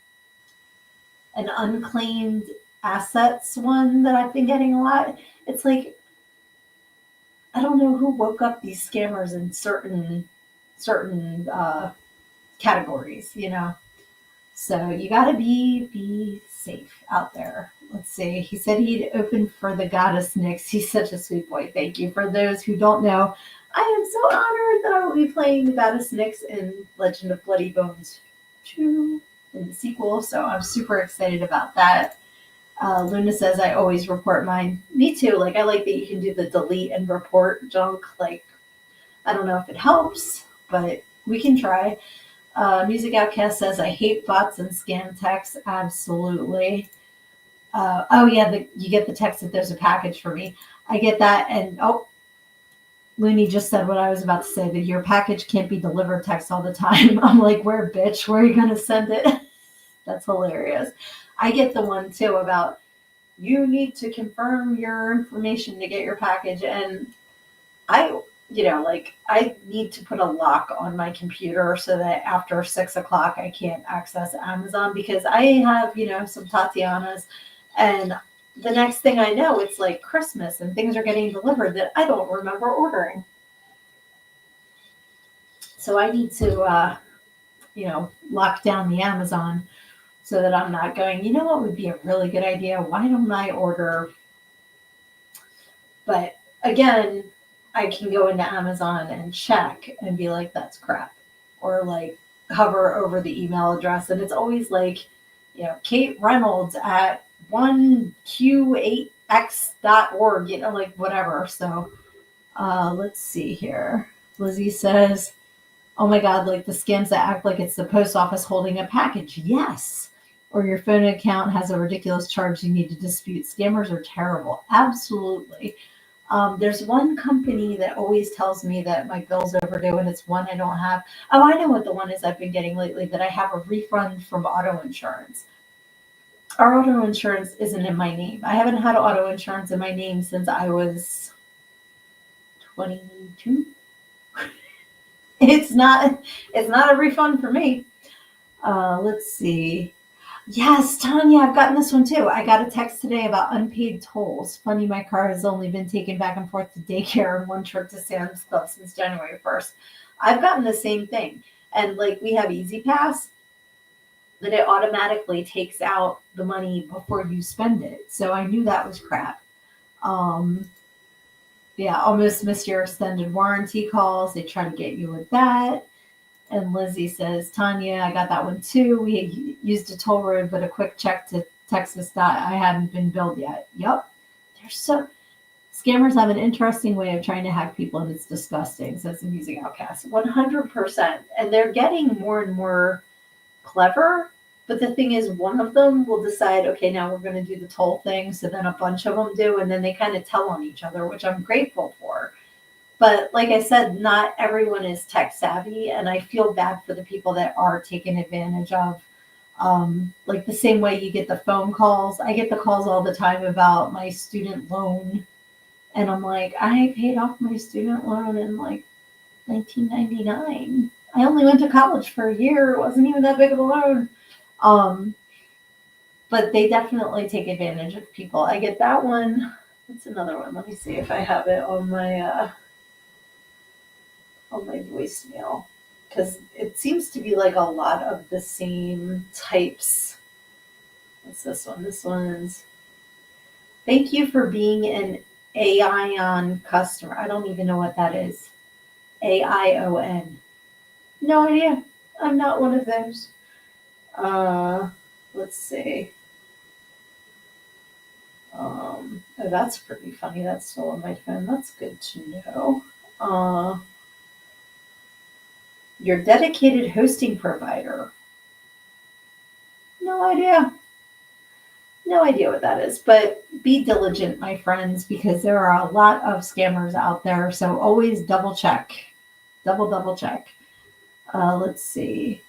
unclaimed assets one that I've been getting a lot. It's like I don't know who woke up these scammers in certain categories. So you got to be safe out there. Let's see. He said he'd open for the goddess Nyx. He's such a sweet boy. Thank you. For those who don't know, I am so honored that I will be playing the goddess Nyx in Legend of Bloody Bones 2 in the sequel. So I'm super excited about that. Luna says I always report mine. Me too. Like I like that you can do the delete and report junk. Like I don't know if it helps, but we can try. Music Outcast says I hate bots and scam texts. Absolutely. Oh yeah, you get the text that there's a package for me. I get that, and Looney just said what I was about to say, that your package can't be delivered text all the time. I'm like, where, bitch? Where are you gonna send it? That's hilarious. I get the one too about you need to confirm your information to get your package, and I, like I need to put a lock on my computer so that after 6 o'clock I can't access Amazon because I have, some Tatianas, and the next thing I know, it's like Christmas and things are getting delivered that I don't remember ordering. So I need to, lock down the Amazon so that I'm not going, what would be a really good idea? Why don't I order? But again, I can go into Amazon and check and be like, that's crap. Or like hover over the email address. And it's always like, Kate Reynolds at 1q8x.org, like whatever. So let's see here. Lizzie says, oh my God, like the scams that act like it's the post office holding a package. Yes. Or your phone account has a ridiculous charge you need to dispute. Scammers are terrible. Absolutely. There's one company that always tells me that my bill's overdue and it's one I don't have. Oh, I know what the one is I've been getting lately, that I have a refund from auto insurance. Our auto insurance isn't in my name. I haven't had auto insurance in my name since I was 22. It's not a refund for me. Let's see. Yes, Tanya, I've gotten this one too. I got a text today about unpaid tolls. Funny, my car has only been taken back and forth to daycare and one trip to Sam's Club since January 1st. I've gotten the same thing. And like we have Easy Pass, that it automatically takes out the money before you spend it. So I knew that was crap. Um, yeah, almost missed your extended warranty calls. They try to get you with that. And Lizzie says, Tanya, I got that one too. We used a toll road, but a quick check to Texas that I hadn't been billed yet. Yep. Scammers have an interesting way of trying to hack people, and it's disgusting, says the Music Outcast. 100%. And they're getting more and more clever. But the thing is, one of them will decide, okay, now we're going to do the toll thing. So then a bunch of them do, and then they kind of tell on each other, which I'm grateful for. But like I said, not everyone is tech savvy, and I feel bad for the people that are taken advantage of. Like the same way you get the phone calls, I get the calls all the time about my student loan, and I'm like, I paid off my student loan in like 1999. I only went to college for a year; it wasn't even that big of a loan. Um, but they definitely take advantage of people. I get that one. What's another one? Let me see if I have it on my voicemail. because it seems to be like a lot of the same types. What's this one? This one's thank you for being an AION customer. I don't even know what that is. AION. No idea. I'm not one of those. Uh, let's see. Oh, that's pretty funny. That's still on my phone. That's good to know. Your dedicated hosting provider. No idea. No idea what that is, but be diligent, my friends, because there are a lot of scammers out there. So always double check. Double check. Let's see.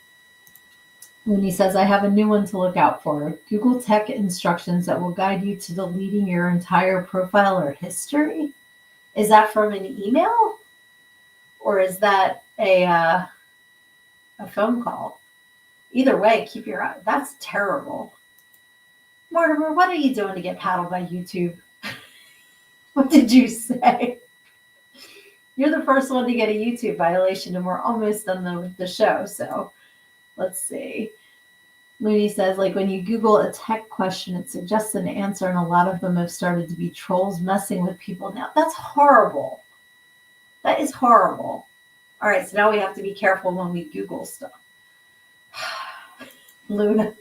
When he says, I have a new one to look out for. Google Tech instructions that will guide you to deleting your entire profile or history. Is that from an email? Or is that a phone call? Either way, keep your eye. That's terrible. Mortimer, what are you doing to get paddled by YouTube? What did you say? You're the first one to get a YouTube violation, and we're almost done with the show. So let's see. Looney says, like when you Google a tech question, it suggests an answer, and a lot of them have started to be trolls messing with people now. That's horrible. That is horrible. All right, so now we have to be careful when we Google stuff. Luna,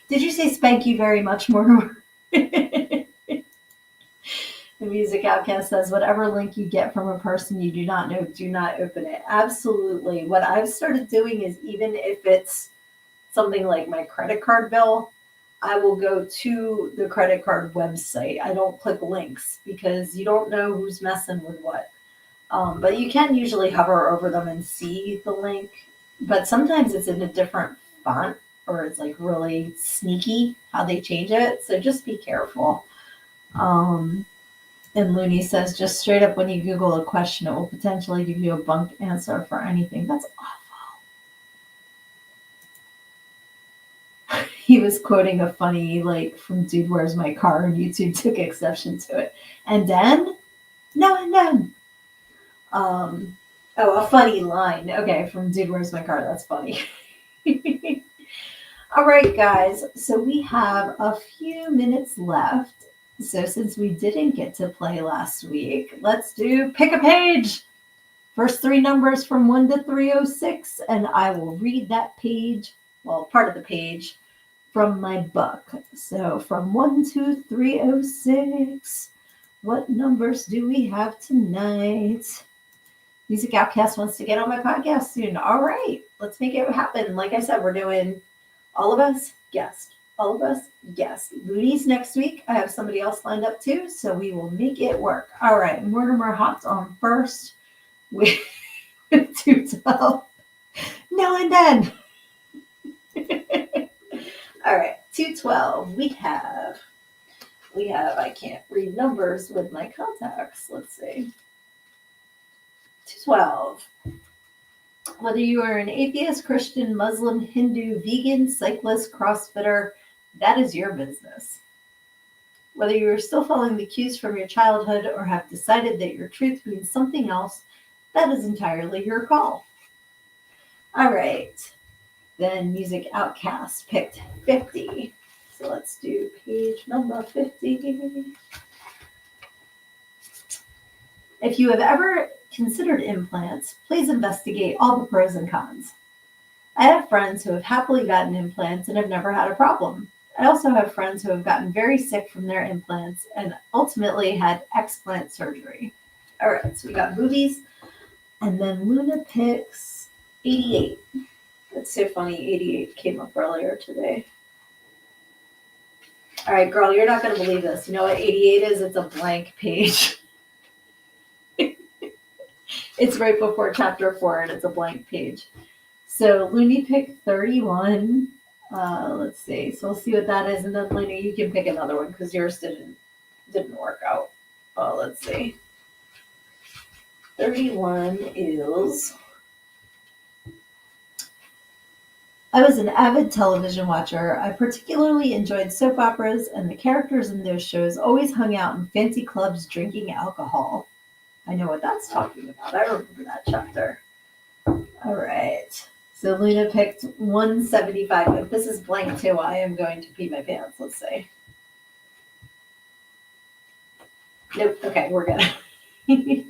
did you say spank you very much, Mortimer? The Music Outcast says, whatever link you get from a person you do not know, do not open it. Absolutely. What I've started doing is even if it's something like my credit card bill, I will go to the credit card website. I don't click links because you don't know who's messing with what. But you can usually hover over them and see the link. But sometimes it's in a different font or it's like really sneaky how they change it. So just be careful. And Looney says, just straight up when you Google a question, it will potentially give you a bunked answer for anything. That's awful. He was quoting a funny, like, from Dude, Where's My Car? And YouTube took exception to it. And then? No, and then. A funny line. Okay, from Dude, Where's My Car? That's funny. All right, guys. So we have a few minutes left. So since we didn't get to play last week, let's do pick a page. First three numbers from 1 to 306, and I will read that page, well, part of the page, from my book. So from 1 to 306, what numbers do we have tonight? Music Outcast wants to get on my podcast soon. All right, let's make it happen. Like I said, we're doing all of us guest. All of us, yes. Looney's next week. I have somebody else lined up too, so we will make it work. All right, Mortimer hopped on first with 212. No, and then. All right, 212. We have, I can't read numbers with my contacts. Let's see. 212. Whether you are an atheist, Christian, Muslim, Hindu, vegan, cyclist, CrossFitter, that is your business. Whether you are still following the cues from your childhood or have decided that your truth means something else, that is entirely your call. All right. Then Music Outcast picked 50. So let's do page number 50. If you have ever considered implants, please investigate all the pros and cons. I have friends who have happily gotten implants and have never had a problem. I also have friends who have gotten very sick from their implants and ultimately had explant surgery. All right, so we got movies, and then Luna picks 88. That's so funny, 88 came up earlier today. All right, girl, you're not going to believe this. You know what 88 is? It's a blank page. It's right before chapter 4, and it's a blank page. So Looney picked 31. Let's see. So we'll see what that is, and then Looney, you can pick another one because yours didn't work out. Let's see. 31 is. I was an avid television watcher. I particularly enjoyed soap operas, and the characters in those shows always hung out in fancy clubs drinking alcohol. I know what that's talking about. I remember that chapter. All All right. So Luna picked 175. If this is blank too, I am going to pee my pants. Let's see. Nope. Okay, we're good.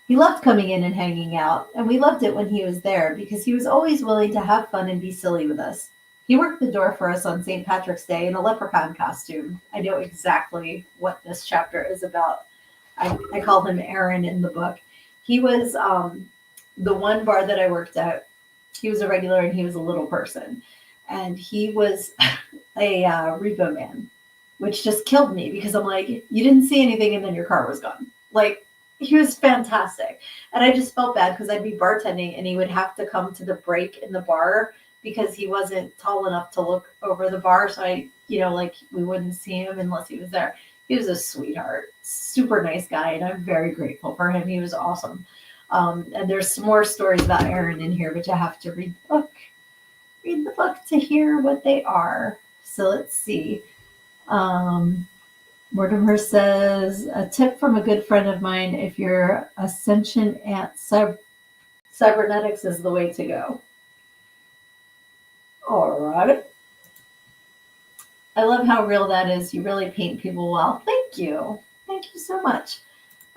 He loved coming in and hanging out, and we loved it when he was there because he was always willing to have fun and be silly with us. He worked the door for us on St. Patrick's Day in a leprechaun costume. I know exactly what this chapter is about. I call him Aaron in the book. He was the one bar that I worked at. He was a regular and he was a little person. And he was a repo man, which just killed me because I'm like, you didn't see anything and then your car was gone. Like, he was fantastic. And I just felt bad because I'd be bartending and he would have to come to the break in the bar because he wasn't tall enough to look over the bar. So like we wouldn't see him unless he was there. He was a sweetheart, super nice guy, and I'm very grateful for him. He was awesome. And there's some more stories about Aaron in here, but you have to read the book. Read the book to hear what they are. So let's see. Mortimer says, a tip from a good friend of mine, if your ascension at cybernetics is the way to go. All right. I love how real that is. You really paint people well. Thank you. Thank you so much.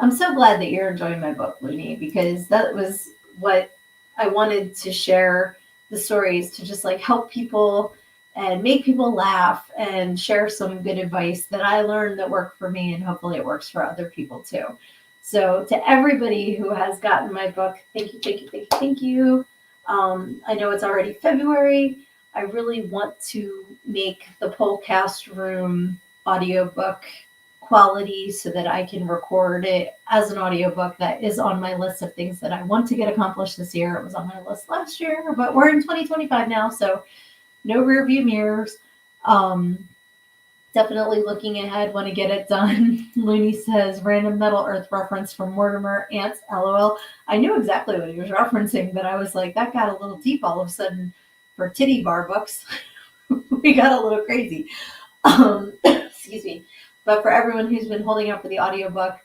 I'm so glad that you're enjoying my book, Looney, because that was what I wanted to share, the stories, to just like help people and make people laugh and share some good advice that I learned that worked for me, and hopefully it works for other people too. So to everybody who has gotten my book, thank you, thank you, thank you, thank you. I know it's already February. I really want to make the Polecast Room audiobook quality so that I can record it as an audiobook. That is on my list of things that I want to get accomplished this year. It was on my list last year, but we're in 2025 now, so no rear view mirrors. Definitely looking ahead, want to get it done. Looney says, random Metal Earth reference from Mortimer, ants, LOL. I knew exactly what he was referencing, but I was like, that got a little deep all of a sudden for titty bar books. We got a little crazy. Excuse me. But for everyone who's been holding out for the audiobook,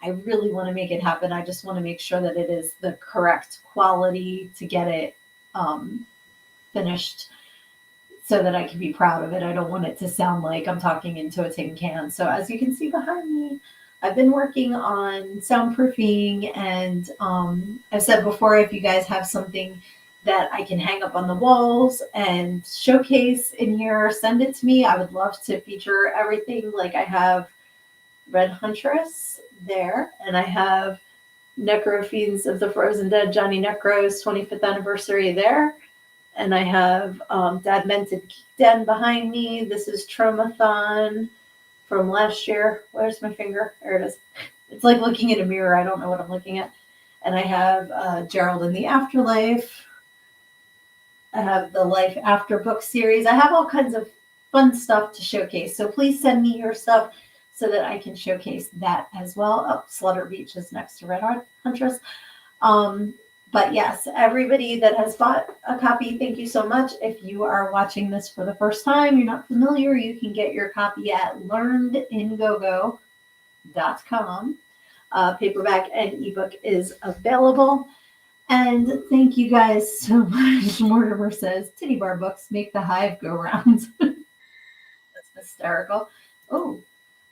I really want to make it happen. I just want to make sure that it is the correct quality to get it finished so that I can be proud of it. I don't want it to sound like I'm talking into a tin can. So as you can see behind me, I've been working on soundproofing, and I've said before, if you guys have something that I can hang up on the walls and showcase in here, send it to me. I would love to feature everything. Like I have Red Huntress there, and I have Necrofiends of the Frozen Dead, Johnny Necro's 25th anniversary there. And I have Dad Mented Geek Den behind me. This is Tromathon from last year. Where's my finger? There it is. It's like looking in a mirror. I don't know what I'm looking at. And I have Gerald in the Afterlife. I have the Life After book series. I have all kinds of fun stuff to showcase. So please send me your stuff so that I can showcase that as well. Oh, Slaughter Beach is next to Red Huntress. But yes, everybody that has bought a copy, thank you so much. If you are watching this for the first time, you're not familiar, you can get your copy at learnedingogo.com. Paperback and ebook is available. And thank you guys so much. Mortimer says, titty bar books make the hive go round. That's hysterical. Oh,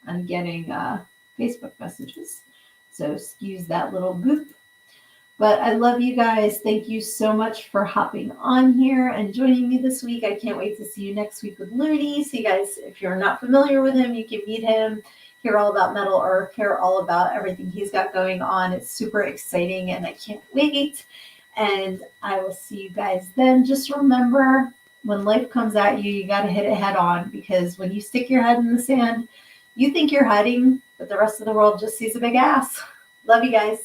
I'm getting Facebook messages. So excuse that little boop. But I love you guys. Thank you so much for hopping on here and joining me this week. I can't wait to see you next week with Looney. So you guys, if you're not familiar with him, you can meet him, hear all about Metal Earth, hear all about everything he's got going on. It's super exciting and I can't wait. And I will see you guys then. Just remember, when life comes at you, you got to hit it head on, because when you stick your head in the sand, you think you're hiding, but the rest of the world just sees a big ass. Love you guys.